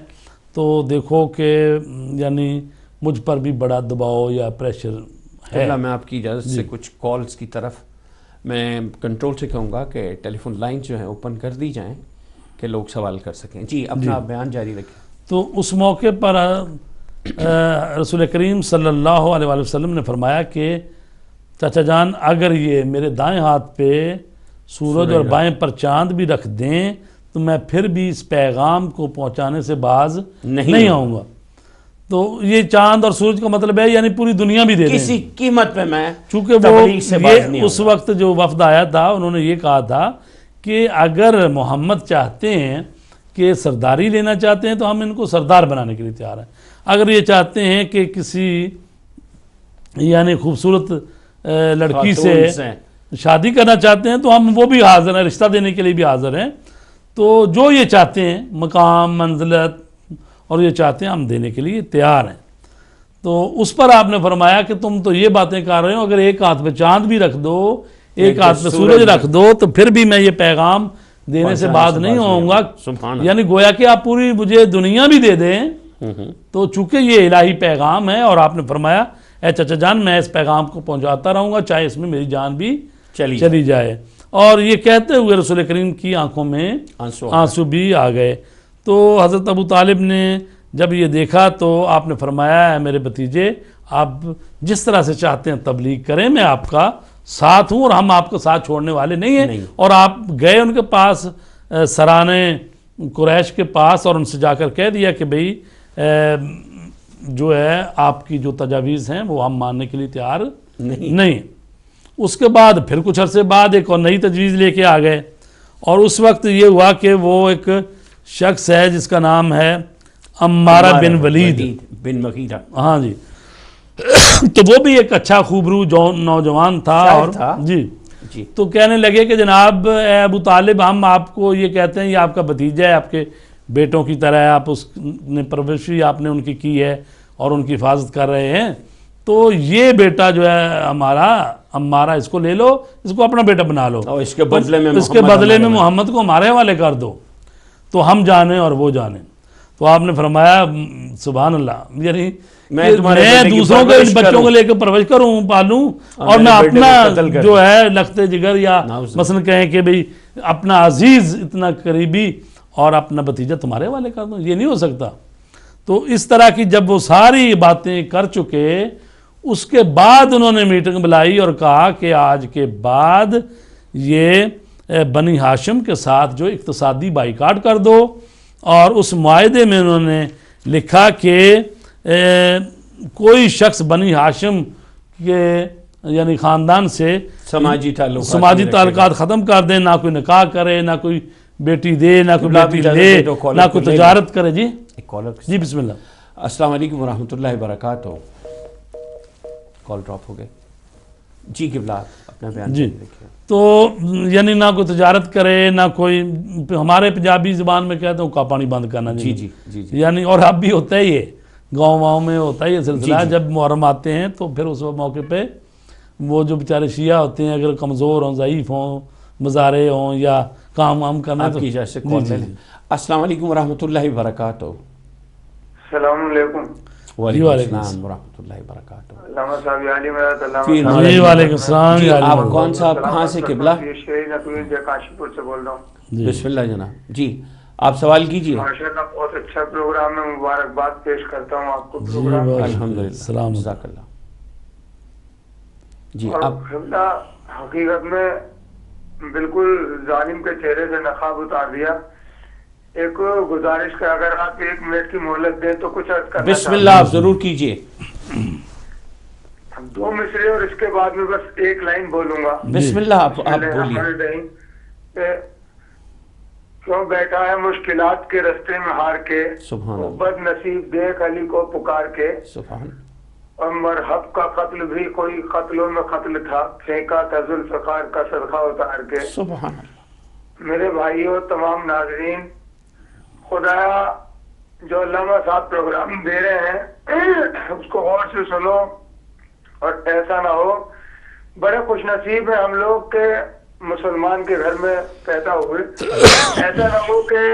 تو دیکھو کہ یعنی مجھ پر بھی بڑا دباؤ یا پریشر ہے. میں آپ کی اجازت سے کچھ کالز کی طرف میں کنٹرول سے کہوں گا کہ ٹیلی فون لائن جو ہیں اوپن کر دی جائیں کہ لوگ سوال کر سکیں. جی اپنا بیان جاری رکھیں. تو اس موقع پر رسول کریم صلی اللہ علیہ وسلم نے فرمایا کہ چچا جان اگر یہ میرے دائیں ہاتھ پہ سورج اور بائیں پر چاند بھی رکھ دیں تو میں پھر بھی اس پیغام کو پہنچانے سے باز نہیں آؤں گا. تو یہ چاند اور سورج کا مطلب ہے یعنی پوری دنیا بھی دے دیں کسی قیمت پہ میں، چونکہ وہ اس وقت جو وفد آیا تھا انہوں نے یہ کہا تھا کہ اگر محمد چاہتے ہیں کہ سرداری لینا چاہتے ہیں تو ہم ان کو سردار بنانے کے لیے تیار ہیں. اگر یہ چاہتے ہیں کہ کسی یعنی خوبصورت لڑکی سے شادی کرنا چاہتے ہیں تو ہم وہ بھی حاضر ہیں، رشتہ دینے کے لیے بھی حاضر ہیں. تو جو یہ چاہتے ہیں مقام منزلت اور یہ چاہتے ہیں ہم دینے کے لیے تیار ہیں. تو اس پر آپ نے فرمایا کہ تم تو یہ باتیں کر رہے ہو، اگر ایک ہاتھ پہ چاند بھی رکھ دو، ایک ہاتھ پہ سورج رکھ دو تو پھر بھی میں یہ پیغام دینے سے باز نہیں ہوں گا. یعنی گویا کہ آپ پوری مجھے دنیا بھی دے دیں تو چونکہ یہ الہی پیغام ہے. اور آپ نے فرمایا اے چچا جان میں اس پیغام کو پہنچاتا رہوں گا چاہے اس میں میری جان بھی چلی جائے. اور یہ کہتے ہوئے رسول کریم کی آنکھوں میں آنسو بھی آ گئے. تو حضرت ابو طالب نے جب یہ دیکھا تو آپ نے فرمایا ہے میرے بھتیجے آپ جس طرح سے چاہتے ہیں تبلیغ کریں، میں آپ کا ساتھ ہوں اور ہم آپ کو ساتھ چھوڑنے والے نہیں ہیں. اور آپ گئے ان کے پاس سرانے قریش کے پاس اور ان سے جا کر کہہ دیا کہ بھئی جو ہے آپ کی جو تجاویز ہیں وہ ہم ماننے کے لیے تیار نہیں. اس کے بعد پھر کچھ عرصے بعد ایک اور نئی تجویز لے کے آ گئے. اور اس وقت یہ ہوا کہ وہ ایک شخص ہے جس کا نام ہے عمارہ بن ولید بن مغیرہ. ہاں جی. تو وہ بھی ایک اچھا خوبرو نوجوان تھا. اور جی تو کہنے لگے کہ جناب اے ابو طالب ہم آپ کو یہ کہتے ہیں یہ آپ کا بھتیجا ہے، آپ کے بیٹوں کی طرح ہے، آپ اس نے پرورشی آپ نے ان کی ہے اور ان کی حفاظت کر رہے ہیں. تو یہ بیٹا جو ہے ہمارا اس کو لے لو، اس کو اپنا بیٹا بنا لو، اور اس کے بدلے میں محمد کو ہمارے حوالے کر دو تو ہم جانیں اور وہ جانیں. تو آپ نے فرمایا سبحان اللہ، یعنی میں دوسروں کے بچوں کو لے کے پرورش کروں پالوں اور میں اپنا جو ہے لخت جگر یا مثلا کہیں کہ بھئی اپنا عزیز اتنا قریبی اور اپنا بھتیجا تمہارے حوالے کر دوں، یہ نہیں ہو سکتا۔ تو اس طرح کی جب وہ ساری باتیں کر چکے، اس کے بعد انہوں نے میٹنگ بلائی اور کہا کہ آج کے بعد یہ بنی ہاشم کے ساتھ جو اقتصادی بائیکاٹ کر دو، اور اس معاہدے میں انہوں نے لکھا کہ کوئی شخص بنی ہاشم کے یعنی خاندان سے سماجی تعلقات ختم کر دیں، نہ کوئی نکاح کرے، نہ کوئی بیٹی دے، نہ کوئی بیٹی لے، نہ کوئی تجارت کرے۔ جی جی بسم اللہ۔ السلام علیکم ورحمۃ اللہ وبرکاتہ۔ کال ڈراپ ہو گئے جی، قبلہ اپنا بیان جی، تو یعنی نہ کوئی تجارت کرے، نہ کوئی، ہمارے پنجابی زبان میں کہتے ہیں کا پانی بند کرنا۔ جی جی جی یعنی اور اب بھی ہوتا ہے، یہ گاؤں واؤں میں ہوتا ہے یہ سلسلہ، جب محرم آتے ہیں تو پھر اس موقع پہ وہ جو بیچارے شیعہ ہوتے ہیں اگر کمزور ہوں، ضعیف ہوں، مزارے ہوں یا کام وام کرنا تو السلام علیکم ورحمۃ اللہ وبرکاتہ۔ السلام علیکم۔ وعلیکم السلام ورحمۃ اللہ وبرکاتہ۔ علامہ صاحب علی مراد جی وعلیکم السلام۔ جی آپ کون صاحب کہاں سے قبلہ؟ کاشی پور سے بول رہا ہوں۔ بسم اللہ جناب، جی آپ سوال کیجیے۔ ماشاءاللہ بہت اچھا پروگرام ہے، مبارکباد پیش کرتا ہوں آپ کو پروگرام۔ الحمدللہ، السلام جزاک اللہ۔ جی اب حقیقت میں بالکل ظالم کے چہرے سے نقاب اتار دیا۔ ایک گزارش کا اگر آپ 1 منٹ کی مہلت دیں تو کچھ عرض کرنا بسم اللہ آپ ضرور کیجیے۔ 2 مصرے اور اس کے بعد میں بس 1 لائن بولوں گا۔ بسم اللہ آپ بولیے۔ کیوں بیٹھا ہے مشکلات کے رستے میں ہار کے، سبحان اللہ، بد نصیب دیکھ علی کو پکار کے، سبحان، اور مرحب کا قتل بھی کوئی قتلوں میں قتل تھا، پھینکا تھا ذوالفقار کا صدقہ اتار کے۔ سبحان اللہ۔ میرے بھائیوں، تمام ناظرین، خدایا جو علامہ صاحب پروگرام دے رہے ہیں اس کو غور سے سنو، اور ایسا نہ ہو، بڑے خوش نصیب ہیں ہم لوگ کہ مسلمان کے گھر میں پیدا ہوئے، ایسا نہ ہو کہ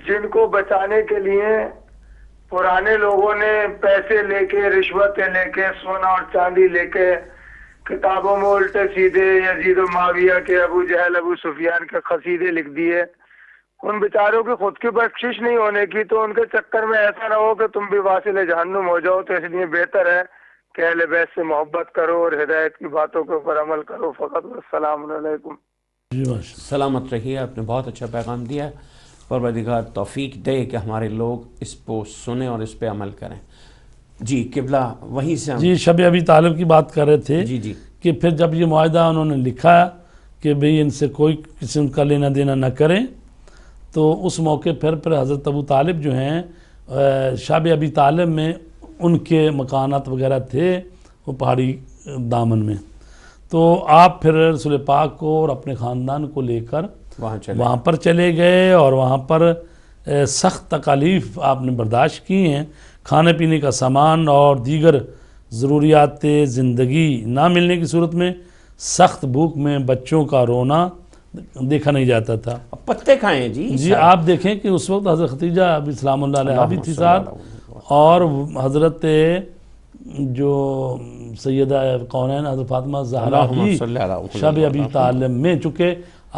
جن کو بچانے کے لیے پرانے لوگوں نے پیسے لے کے، رشوتیں لے کے، سونا اور چاندی لے کے کتابوں میں الٹے سیدھے یزید و معاویہ کے، ابو جہل، ابو سفیان کے قصیدے لکھ دیے، ان بیچاروں کی خود کی بخشش نہیں ہونے کی، تو ان کے چکر میں ایسا نہ ہو کہ تم بھی واصل جہنم ہو جاؤ۔ تو اس لیے بہتر ہے کہ اہل بیت سے محبت کرو اور ہدایت کی باتوں کے اوپر عمل کرو۔ فقط السلام علیکم۔ سلامت رہیے، آپ نے بہت اچھا پیغام دیا ہے۔ پروردگار توفیق دے کہ ہمارے لوگ اس کو سنیں اور اس پہ عمل کریں۔ جی قبلہ وہیں سے جی شب ابی طالب کی بات کر رہے تھے۔ جی جی کہ پھر جب یہ معاہدہ انہوں نے لکھا کہ بھئی ان سے کوئی قسم کا لینا دینا نہ کریں، تو اس موقع پھر حضرت ابو طالب جو ہیں شب ابی طالب میں ان کے مکانات وغیرہ تھے وہ پہاڑی دامن میں، تو آپ پھر رسول پاک کو اور اپنے خاندان کو لے کر وہاں پر چلے گئے، اور وہاں پر سخت تکالیف آپ نے برداشت کی ہیں، کھانے پینے کا سامان اور دیگر ضروریات زندگی نہ ملنے کی صورت میں سخت بھوک میں بچوں کا رونا دیکھا نہیں جاتا تھا۔ پتے کھائیں جی آپ دیکھیں کہ اس وقت حضرت ختیجہ ابی سلام اللہ علیہ بھی تھی ساتھ، اور حضرت جو سیدہ کونین حضرت فاطمہ زہرا بھی شب ابی طالب میں، چونکہ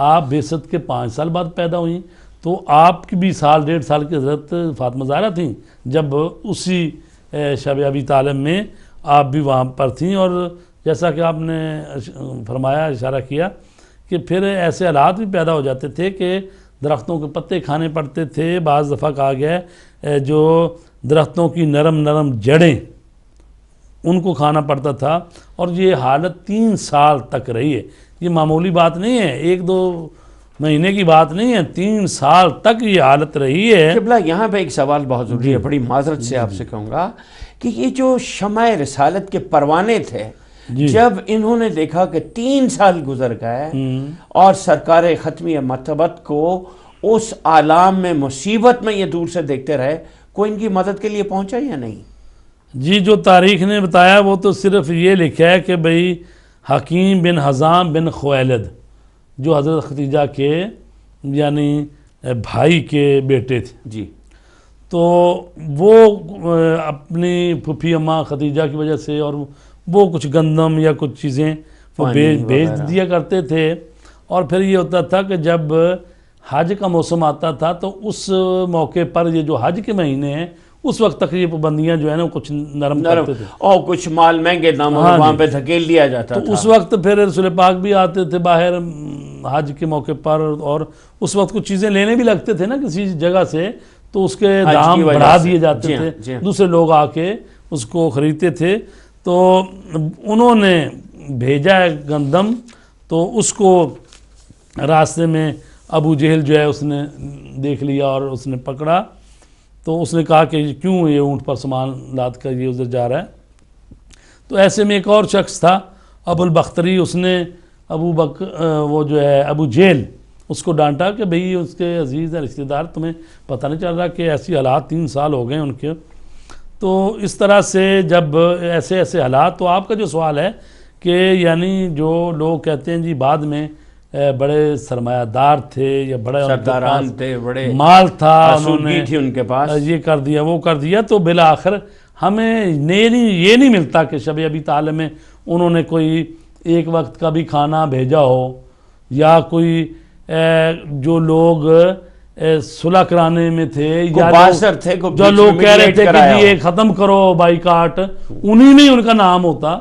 آپ بعثت کے 5 سال بعد پیدا ہوئیں، تو آپ کی بھی 1.5 سال کی حضرت فاطمہ زہرا تھیں جب اسی شب ابی طالب میں آپ بھی وہاں پر تھیں۔ اور جیسا کہ آپ نے فرمایا، اشارہ کیا کہ پھر ایسے حالات بھی پیدا ہو جاتے تھے کہ درختوں کے پتے کھانے پڑتے تھے۔ بعض دفعہ کہا گیا ہے جو درختوں کی نرم نرم جڑیں ان کو کھانا پڑتا تھا، اور یہ حالت 3 سال تک رہی ہے۔ یہ معمولی بات نہیں ہے، 1-2 مہینے کی بات نہیں ہے، 3 سال تک یہ حالت رہی ہے۔ قبلہ یہاں پہ ایک سوال بہت ضروری ہے، بڑی معذرت سے آپ سے کہوں گا کہ یہ جو شمع رسالت کے پروانے تھے، جب انہوں نے دیکھا کہ 3 سال گزر گئے اور سرکار ختمی مرتبت کو اس عالم میں مصیبت میں یہ دور سے دیکھتے رہے، کوئی ان کی مدد کے لیے پہنچا یا نہیں؟ جی جو تاریخ نے بتایا وہ تو صرف یہ لکھا ہے کہ بھئی حکیم بن حزام بن خویلد جو حضرت ختیجہ کے یعنی بھائی کے بیٹے تھے، جی تو وہ اپنی پھوپھی اماں ختیجہ کی وجہ سے اور وہ کچھ گندم یا کچھ چیزیں وہ بھیج دیا کرتے تھے، اور پھر یہ ہوتا تھا کہ جب حج کا موسم آتا تھا تو اس موقع پر یہ جو حج کے مہینے ہیں اس وقت تک یہ پابندیاں جو ہے نا کچھ نرم کرتے تھے اور کچھ مال مہنگے داموں میں وہاں پہ دھکیل دیا جاتا تھا. تو اس وقت پھر رسول پاک بھی آتے تھے باہر حج کے موقع پر، اور اس وقت کچھ چیزیں لینے بھی لگتے تھے نا کسی جگہ سے، تو اس کے دام بڑھا دیے جاتے تھے، دوسرے لوگ آ کے اس کو خریدتے تھے. تو انہوں نے بھیجا ہے گندم، تو اس کو راستے میں ابو جہل جو ہے اس نے دیکھ لیا اور اس نے پکڑا. تو اس نے کہا کہ کیوں یہ اونٹ پر سامان لاد کر یہ ادھر جا رہا ہے. تو ایسے میں ایک اور شخص تھا ابو البختری، اس نے وہ جو ہے ابو جہل اس کو ڈانٹا کہ بھئی اس کے عزیز ہے رشتہ دار، تمہیں پتہ نہیں چل رہا کہ ایسی حالات 3 سال ہو گئے ان کے. تو اس طرح سے جب ایسے حالات، تو آپ کا جو سوال ہے کہ یعنی جو لوگ کہتے ہیں جی بعد میں بڑے سرمایہ دار تھے یا بڑے سرداران تھے، بڑے مال تھا، انہوں نے تھی ان کے پاس، یہ کر دیا وہ کر دیا، تو بالآخر ہمیں یہ نہیں ملتا کہ شب ابی طالب میں انہوں نے کوئی ایک وقت کا بھی کھانا بھیجا ہو، یا کوئی جو لوگ صلح کرانے میں تھے یا جو لوگ کہہ رہے تھے کہ یہ ختم کرو بائیکاٹ، انہی میں ان کا نام ہوتا.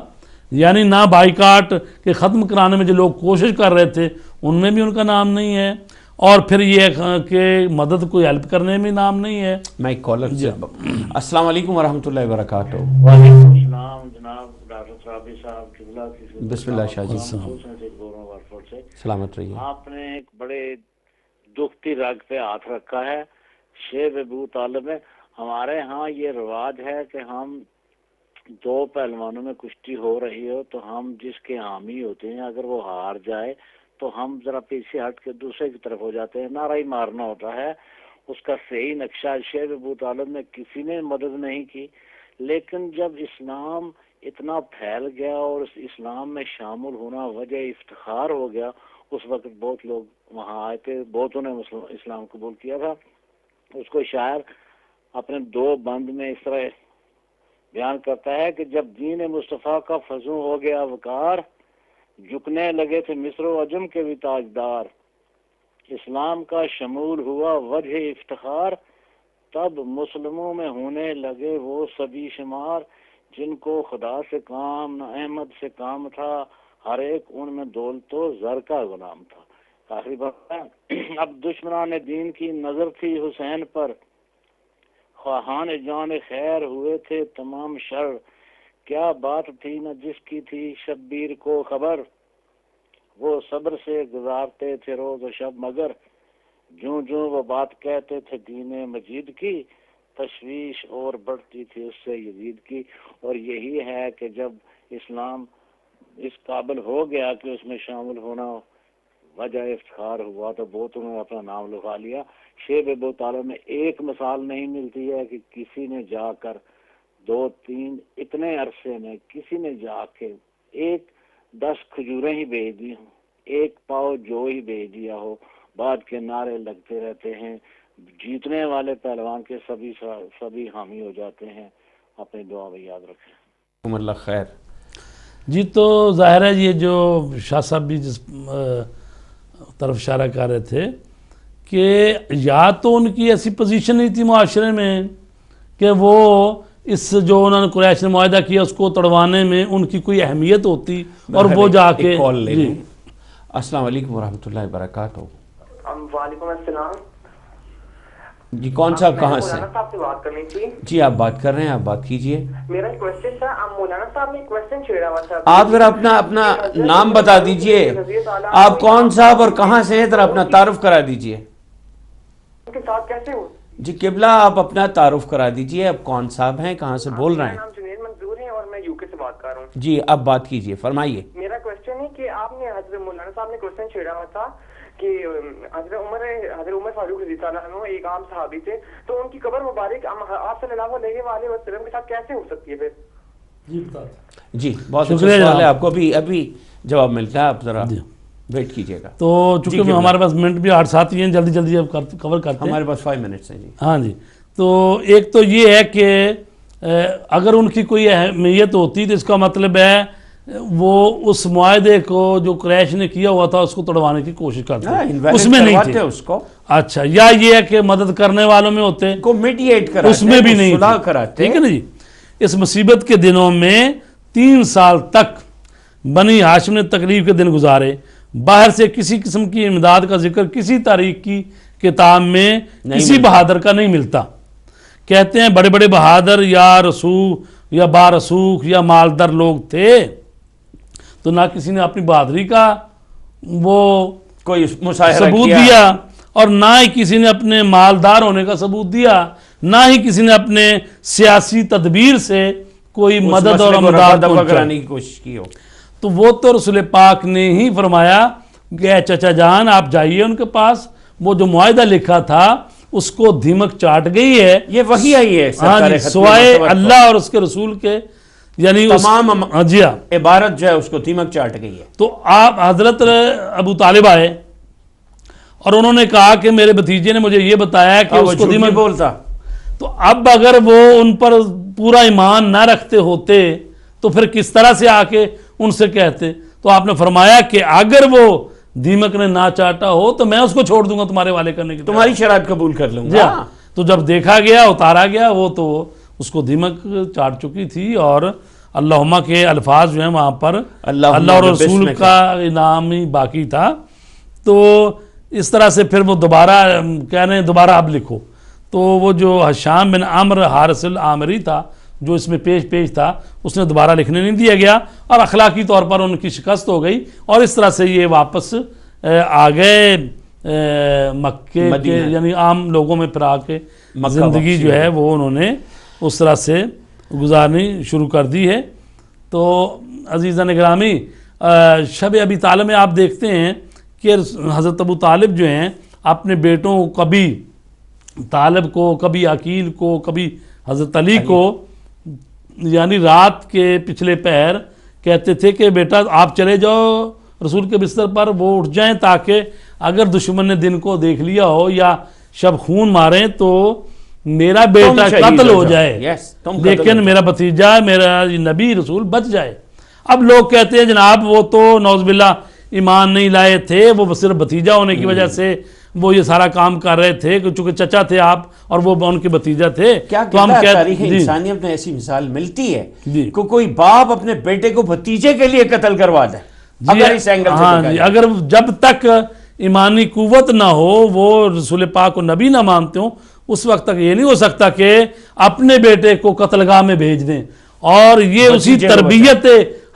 یعنی نہ بائیکاٹ کے ختم کرانے میں جو لوگ کوشش کر رہے تھے ان میں بھی ان کا نام نہیں ہے، اور پھر یہ کہ مدد کوئی ہیلپ کرنے میں نام نہیں ہے. میں ایک کالر سے السلام علیکم ورحمۃ اللہ وبرکاتہ. وعلیکم السلام جناب ڈاکٹر صابی صاحب. بسم اللہ شاہ جی. سلامت رہیے. آپ نے ایک بڑے دکھتی رگ پہ ہاتھ رکھا ہے. شیب ابو طالب میں ہمارے ہاں یہ رواج ہے کہ ہم 2 پہلوانوں میں کشتی ہو رہی ہو تو ہم جس کے حامی ہوتے ہیں اگر وہ ہار جائے تو ہم ذرا پیچھے ہٹ کے دوسرے کی طرف ہو جاتے ہیں، نعرہ ہی مارنا ہوتا ہے. اس کا صحیح نقشہ شیب ابو طالب میں کسی نے مدد نہیں کی. لیکن جب اسلام اتنا پھیل گیا اور اس اسلام میں شامل ہونا وجہ افتخار ہو گیا، اس وقت بہت لوگ وہاں آئے تھے، بہتوں نے اسلام قبول کیا تھا. اس کو شاعر اپنے 2 بند میں اس طرح بیان کرتا ہے کہ جب دین مصطفیٰ کا فزوں ہو گیا وقار، جھکنے لگے تھے مصر و عجم کے بھی تاجدار، اسلام کا شمول ہوا وجہ افتخار، تب مسلموں میں ہونے لگے وہ سبھی شمار، جن کو خدا سے کام نہ احمد سے کام تھا، ہر ایک ان میں دولت و زر کا غلام تھا. آخری بات ہے، اب دشمنان دین کی نظر تھی حسین پر، خواہان جان خیر ہوئے تھے تمام شر، کیا بات تھی نہ جس کی تھی شبیر کو خبر، وہ صبر سے گزارتے تھے روز و شب، مگر جوں جوں وہ بات کہتے تھے دین مجید کی، تشویش اور بڑھتی تھی اس سے یزید کی. اور یہی ہے کہ جب اسلام اس قابل ہو گیا کہ اس میں شامل ہونا وجہ افتخار ہوا تو بہتوں نے اپنا نام لکھا لیا. شیب ابو طالب میں ایک مثال نہیں ملتی ہے کہ کسی نے جا کر 2-3 اتنے عرصے میں کسی نے جا کے 10 کھجوریں ہی بھیج دی ہوں، 1 پاؤ جو ہی بھیج دیا ہو. بعد کے نعرے لگتے رہتے ہیں، جیتنے والے پہلوان کے سبھی حامی ہو جاتے ہیں. اپنی دعا میں یاد رکھیں. اللہ خیر. جی تو ظاہر ہے یہ جو شاہ صاحب بھی جس طرف اشارہ کر رہے تھے کہ یا تو ان کی ایسی پوزیشن نہیں تھی معاشرے میں کہ وہ اس جو انہوں نے قریش نے معاہدہ کیا اس کو توڑوانے میں ان کی کوئی اہمیت ہوتی اور وہ جا کے. السلام علیکم ورحمۃ اللہ وبرکاتہ. وعلیکم السلام. جی کون صاحب کہاں سے؟ مولانا صاحب سے بات کرنی تھی. جی آپ بات کر رہے ہیں، آپ بات کیجئے. میرا کوشچن تھا، مولانا صاحب نے کوشچن چھیڑا ہوا تھا. آپ ذرا اپنا نام بتا دیجئے، آپ کون صاحب اور کہاں سے ہیں، ذرا اپنا تعارف کرا دیجئے. ان کے ساتھ کیسے ہوں؟ جی قبلہ آپ اپنا تعارف کرا دیجئے، آپ کون صاحب ہیں، کہاں سے بول رہے ہیں؟ میرا نام جنید منظور ہے اور میں UK سے بات کر رہا ہوں. جی اب بات کیجئے، فرمائیے. میرا کوشچن ہے کہ آپ نے حضرت مولانا صاحب نے کوشچن چھیڑا ہوا تھا کہ حضرت عمر فاروق رضی اللہ عنہ ایک عام صحابی تھے، تو ان کی قبر مبارک آپ صلی اللہ علیہ وآلہ وسلم کے ساتھ کیسے ہو سکتی ہے پھر؟ جی بہت شکریہ سوال ہے، آپ کو ابھی جواب ملتا ہے، آپ ذرا ویٹ کیجئے گا. تو چونکہ ہمارے پاس منٹ بھی 8-7 ہی ہیں، جلدی اب کور کرتے ہیں. ہمارے پاس 5 منٹس ہیں. جی ہاں جی. تو ایک تو یہ ہے کہ اگر ان کی کوئی اہمیت ہوتی تو اس کا مطلب ہے وہ اس معاہدے کو جو قریش نے کیا ہوا تھا اس کو توڑوانے کی کوشش کرتے invalid اس میں نہیں کرواتے تھے اس کو، اچھا، یا یہ ہے کہ مدد کرنے والوں میں ہوتے کو میڈیٹ کراتے، اس میں بھی نہیں صلح تھے، کراتے. ٹھیک ہے نا جی. اس مصیبت کے دنوں میں 3 سال تک بنی ہاشم نے تکلیف کے دن گزارے. باہر سے کسی قسم کی امداد کا ذکر کسی تاریخ کی کتاب میں کسی بہادر کا نہیں ملتا. کہتے ہیں بڑے بڑے بہادر یا رسوخ یا بارسوخ یا مالدار لوگ تھے، تو نہ کسی نے اپنی بہادری کا وہ کوئی مظاہرہ ثبوت دیا، اور نہ ہی کسی نے اپنے مالدار ہونے کا ثبوت دیا، نہ ہی کسی نے اپنے سیاسی تدبیر سے کوئی مدد اور امداد کرانے کی کوشش کی ہو. تو وہ تو رسول پاک نے ہی فرمایا کہ اے چچا جان آپ جائیے ان کے پاس، وہ جو معاہدہ لکھا تھا اس کو دھمک چاٹ گئی ہے. یہ وحی آئی ہے ہاں جی، سوائے اللہ اور اس کے رسول کے، یعنی تمام جی ہاں عبارت جو ہے اس کو دھمک چاٹ گئی ہے. تو آپ حضرت ابو طالب آئے اور انہوں نے کہا کہ میرے بھتیجے نے مجھے یہ بتایا کہ اس کو دھمک بولتا. تو اب اگر وہ ان پر پورا ایمان نہ رکھتے ہوتے تو پھر کس طرح سے آ کے ان سے کہتے. تو آپ نے فرمایا کہ اگر وہ دیمک نے نہ چاٹا ہو تو میں اس کو چھوڑ دوں گا تمہارے والے کرنے کی، تمہاری شرائط قبول کر لوں جی گا. ہاں. تو جب دیکھا گیا اتارا گیا وہ تو اس کو دیمک چاٹ چکی تھی، اور اللہم کے الفاظ جو ہیں وہاں پر اللہ اور رسول کا انعام ہی باقی تھا. تو اس طرح سے پھر وہ دوبارہ کہہ رہے ہیں دوبارہ اب لکھو. تو وہ جو حشام بن عمرو حارث العامری تھا جو اس میں پیش تھا، اس نے دوبارہ لکھنے نہیں دیا گیا، اور اخلاقی طور پر ان کی شکست ہو گئی، اور اس طرح سے یہ واپس آ گئے مکے کے، یعنی عام لوگوں میں پھر آ کے زندگی جو ہے وہ انہوں نے اس طرح سے گزارنی شروع کر دی ہے. تو عزیزان گرامی، شب ابی طالب میں آپ دیکھتے ہیں کہ حضرت ابو طالب جو ہیں اپنے بیٹوں کو، کبھی طالب کو، کبھی عقیل کو، کبھی حضرت علی کو، یعنی رات کے پچھلے پہر کہتے تھے کہ بیٹا آپ چلے جاؤ رسول کے بستر پر، وہ اٹھ جائیں تاکہ اگر دشمن نے دن کو دیکھ لیا ہو یا شب خون ماریں تو میرا بیٹا قتل ہو جائے، لیکن میرا بھتیجا، میرا نبی رسول بچ جائے. اب لوگ کہتے ہیں جناب وہ تو نعوذ باللہ ایمان نہیں لائے تھے، وہ صرف بھتیجا ہونے کی وجہ سے وہ یہ سارا کام کر رہے تھے، چونکہ چچا تھے آپ اور وہ ان کے بھتیجا تھے. تو ہم تاریخ انسانیت میں ایسی مثال ملتی ہے کہ کوئی باپ اپنے بیٹے کو بھتیجے کے لیے قتل کروا دے. اگر اس اینگل سے ہاں جی، اگر جب تک ایمانی قوت نہ ہو، وہ رسول پاک کو نبی نہ مانتے ہوں، اس وقت تک یہ نہیں ہو سکتا کہ اپنے بیٹے کو قتل گاہ میں بھیج دیں. اور یہ اسی تربیت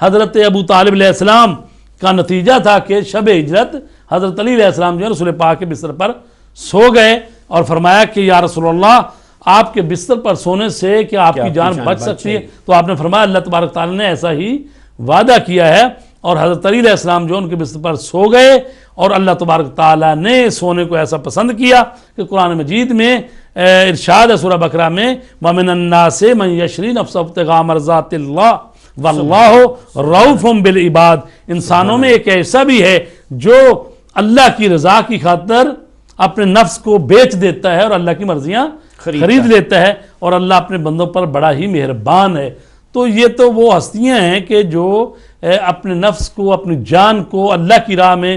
حضرت ابو طالب علیہ السلام کا نتیجہ تھا کہ شب ہجرت حضرت علی علیہ السلام جو ہے رسول پاک کے بستر پر سو گئے اور فرمایا کہ یا رسول اللہ آپ کے بستر پر سونے سے کہ آپ کی جان بچ سکتی ہے. تو آپ نے فرمایا اللہ تبارک تعالیٰ نے ایسا ہی وعدہ کیا ہے، اور حضرت علی علیہ السلام جو ان کے بستر پر سو گئے، اور اللہ تبارک تعالیٰ نے سونے کو ایسا پسند کیا کہ قرآن مجید میں ارشاد ہے سورہ بقرہ میں وَمِنَ النَّاسِ مَن يَشْرِي نَفْسَهُ ابْتِغَاءَ مَرْضَاتِ اللَّهِ وَاللَّهُ رَءُوفٌ بِالْعِبَادِ. انسانوں میں ایک ایسا بھی ہے جو اللہ کی رضا کی خاطر اپنے نفس کو بیچ دیتا ہے اور اللہ کی مرضیاں خرید لیتا ہے، اور اللہ اپنے بندوں پر بڑا ہی مہربان ہے. تو یہ تو وہ ہستیاں ہیں کہ جو اپنے نفس کو، اپنی جان کو اللہ کی راہ میں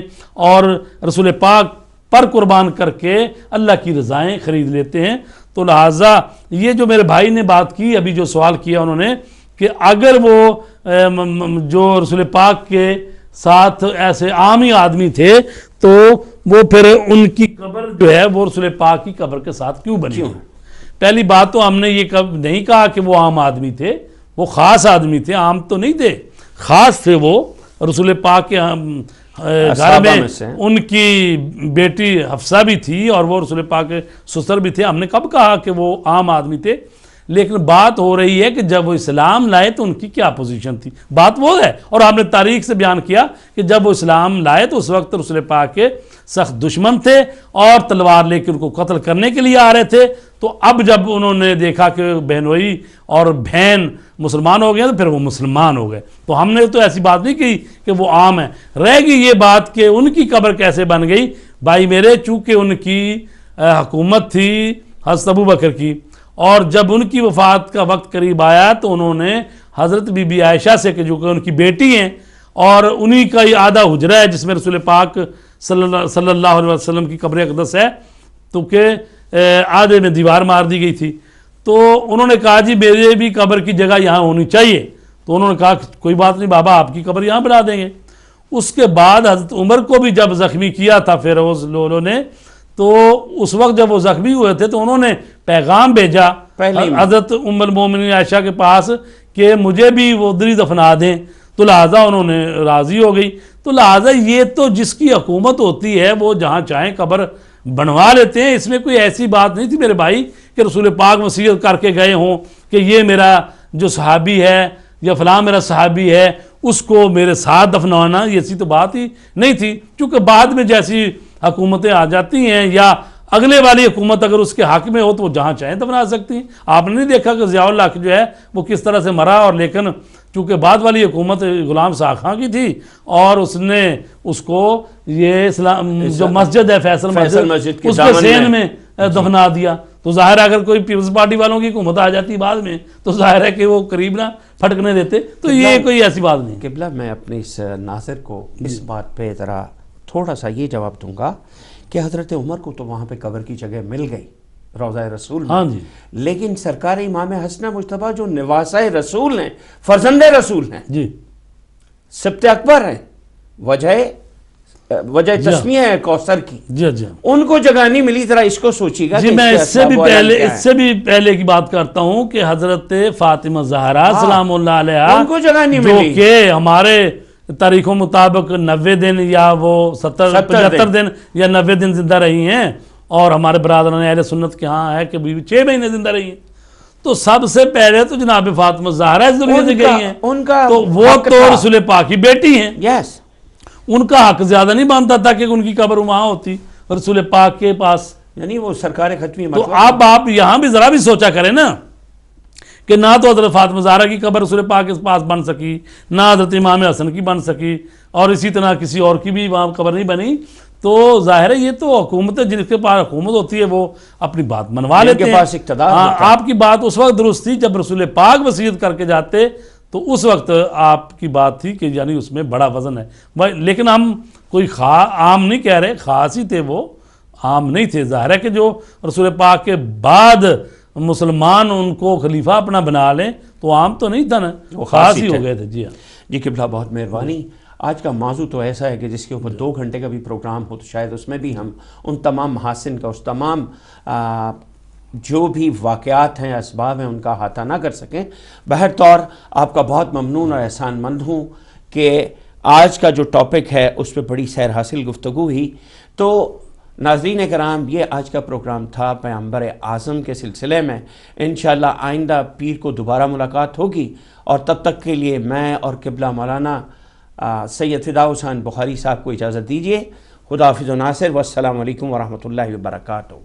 اور رسول پاک پر قربان کر کے اللہ کی رضائیں خرید لیتے ہیں. تو لہٰذا یہ جو میرے بھائی نے بات کی، ابھی جو سوال کیا انہوں نے کہ اگر وہ جو رسول پاک کے ساتھ ایسے عام ہی آدمی تھے تو وہ پھر ان کی قبر جو ہے وہ رسول پاک کی قبر کے ساتھ کیوں بنی؟ پہلی بات تو ہم نے یہ نہیں کہا کہ وہ عام آدمی تھے، وہ خاص آدمی تھے، عام تو نہیں تھے، خاص تھے. وہ رسول پاک کے گھر میں ان کی بیٹی حفصہ بھی تھی اور وہ رسول پاک کے سسر بھی تھے. ہم نے کب کہا کہ وہ عام آدمی تھے؟ لیکن بات ہو رہی ہے کہ جب وہ اسلام لائے تو ان کی کیا پوزیشن تھی، بات وہ ہے. اور آپ نے تاریخ سے بیان کیا کہ جب وہ اسلام لائے تو اس وقت رسول پاک کے سخت دشمن تھے اور تلوار لے کے ان کو قتل کرنے کے لیے آ رہے تھے. تو اب جب انہوں نے دیکھا کہ بہنوئی اور بہن مسلمان ہو گئے تو پھر وہ مسلمان ہو گئے. تو ہم نے تو ایسی بات نہیں کی کہ وہ عام ہے. رہ گئی یہ بات کہ ان کی قبر کیسے بن گئی. بھائی میرے، چونکہ ان کی حکومت تھی حضرت ابو بکر کی، اور جب ان کی وفات کا وقت قریب آیا تو انہوں نے حضرت بی بی عائشہ سے کہ جو کہ ان کی بیٹی ہیں اور انہی کا یہ آدھا حجرہ ہے جس میں رسول پاک صلی اللہ علیہ وسلم کی قبر اقدس ہے، تو کہ آدھے میں دیوار مار دی گئی تھی، تو انہوں نے کہا جی میرے بھی قبر کی جگہ یہاں ہونی چاہیے، تو انہوں نے کہا کوئی بات نہیں بابا آپ کی قبر یہاں بنا دیں گے۔ اس کے بعد حضرت عمر کو بھی جب زخمی کیا تھا فیروز لولو نے، تو اس وقت جب وہ زخمی ہوئے تھے تو انہوں نے پیغام بھیجا حضرت ام المومنین عائشہ کے پاس کہ مجھے بھی وہ ادھر دفنا دیں، تو لہٰذا انہوں نے راضی ہو گئی۔ تو لہٰذا یہ تو جس کی حکومت ہوتی ہے وہ جہاں چاہیں قبر بنوا لیتے ہیں، اس میں کوئی ایسی بات نہیں تھی میرے بھائی کہ رسول پاک وصیت کر کے گئے ہوں کہ یہ میرا جو صحابی ہے یا فلاں میرا صحابی ہے اس کو میرے ساتھ دفنانا، یہ ایسی تو بات ہی نہیں تھی، چونکہ بعد میں جیسی حکومتیں آ جاتی ہیں یا اگلے والی حکومت اگر اس کے حق میں ہو تو وہ جہاں چاہیں دفنا سکتی ہیں۔ آپ نے نہیں دیکھا کہ ضیاء الحق جو ہے وہ کس طرح سے مرا، اور لیکن چونکہ بعد والی حکومت غلام ساق خاں کی تھی اور اس نے اس کو یہ جو مسجد ہے فیصل مسجد اس کے ذہن میں دفنا دیا، تو ظاہر ہے اگر کوئی پیپلز پارٹی والوں کی حکومت آ جاتی بعد میں تو ظاہر ہے کہ وہ قریب نہ پھٹکنے دیتے، تو یہ کوئی ایسی بات نہیں۔ قبلہ میں اپنے اس ناظر کو اس بات پہ ذرا تھوڑا سا یہ جواب دوں گا کہ حضرت عمر کو تو وہاں پہ قبر کی جگہ مل گئی روضہ رسول میں، ہاں جی، لیکن سرکار امام حسن مجتبیٰ جو نواسہ رسول ہیں، فرزند رسول ہیں، جی سبت اکبر ہیں، وجہ تسمیہ ہے کوثر کی، جی جی ان کو جگہ نہیں ملی۔ ذرا اس کو سوچیے گا جی، میں اس سے بھی پہلے کی بات کرتا ہوں کہ حضرت فاطمہ زہرا سلام اللہ علیہ ان کو جگہ نہیں جو ملی، کہ ہمارے تاریخوں مطابق 90 دن یا وہ 75 دن یا 90 دن زندہ رہی ہیں، اور ہمارے برادران اہل سنت کے ہاں ہے کہ 6 مہینے زندہ رہی ہیں، تو سب سے پہلے تو جناب فاطمہ زہرا اس دنیا سے گئی ہیں، تو وہ تو رسول پاک کی بیٹی ہیں، یس ان کا حق زیادہ نہیں مانتا تھا کہ ان کی قبر وہاں ہوتی رسول پاک کے پاس، یعنی وہ سرکار ختمی تو آپ یہاں بھی ذرا بھی سوچا کریں نا کہ نہ تو حضرت فاطمہ زہرا کی قبر رسول پاک کے پاس بن سکی، نہ حضرت امام حسن کی بن سکی، اور اسی طرح کسی اور کی بھی وہاں قبر نہیں بنی، تو ظاہر ہے یہ تو حکومت ہے، جن کے پاس حکومت ہوتی ہے وہ اپنی بات منوا لیتے ہیں، آپ کی بات اس وقت درست تھی جب رسول پاک وصیت کر کے جاتے، تو اس وقت آپ کی بات تھی کہ یعنی اس میں بڑا وزن ہے، لیکن ہم کوئی عام نہیں کہہ رہے، خاص ہی تھے وہ، عام نہیں تھے۔ ظاہر ہے کہ جو رسول پاک کے بعد مسلمان ان کو خلیفہ اپنا بنا لیں تو عام تو نہیں تھا نا، وہ خاص ہی ہو گئے تھے۔ جی ہاں جی قبلہ بہت مہربانی۔ آج کا موضوع تو ایسا ہے کہ جس کے اوپر 2 گھنٹے کا بھی پروگرام ہو تو شاید اس میں بھی ہم ان تمام محاسن کا، اس تمام جو بھی واقعات ہیں، اسباب ہیں، ان کا احاطہ نہ کر سکیں۔ بہرطور آپ کا بہت ممنون اور احسان مند ہوں کہ آج کا جو ٹاپک ہے اس پہ بڑی سیر حاصل گفتگو ہوئی۔ تو ناظرین کرام، یہ آج کا پروگرام تھا پیغمبر اعظم کے سلسلے میں۔ انشاءاللہ آئندہ پیر کو دوبارہ ملاقات ہوگی، اور تب تک کے لیے میں اور قبلہ مولانا سید فداء حسین بخاری صاحب کو اجازت دیجیے۔ خدا حافظ و ناصر، والسلام علیکم ورحمۃ اللہ وبرکاتہ۔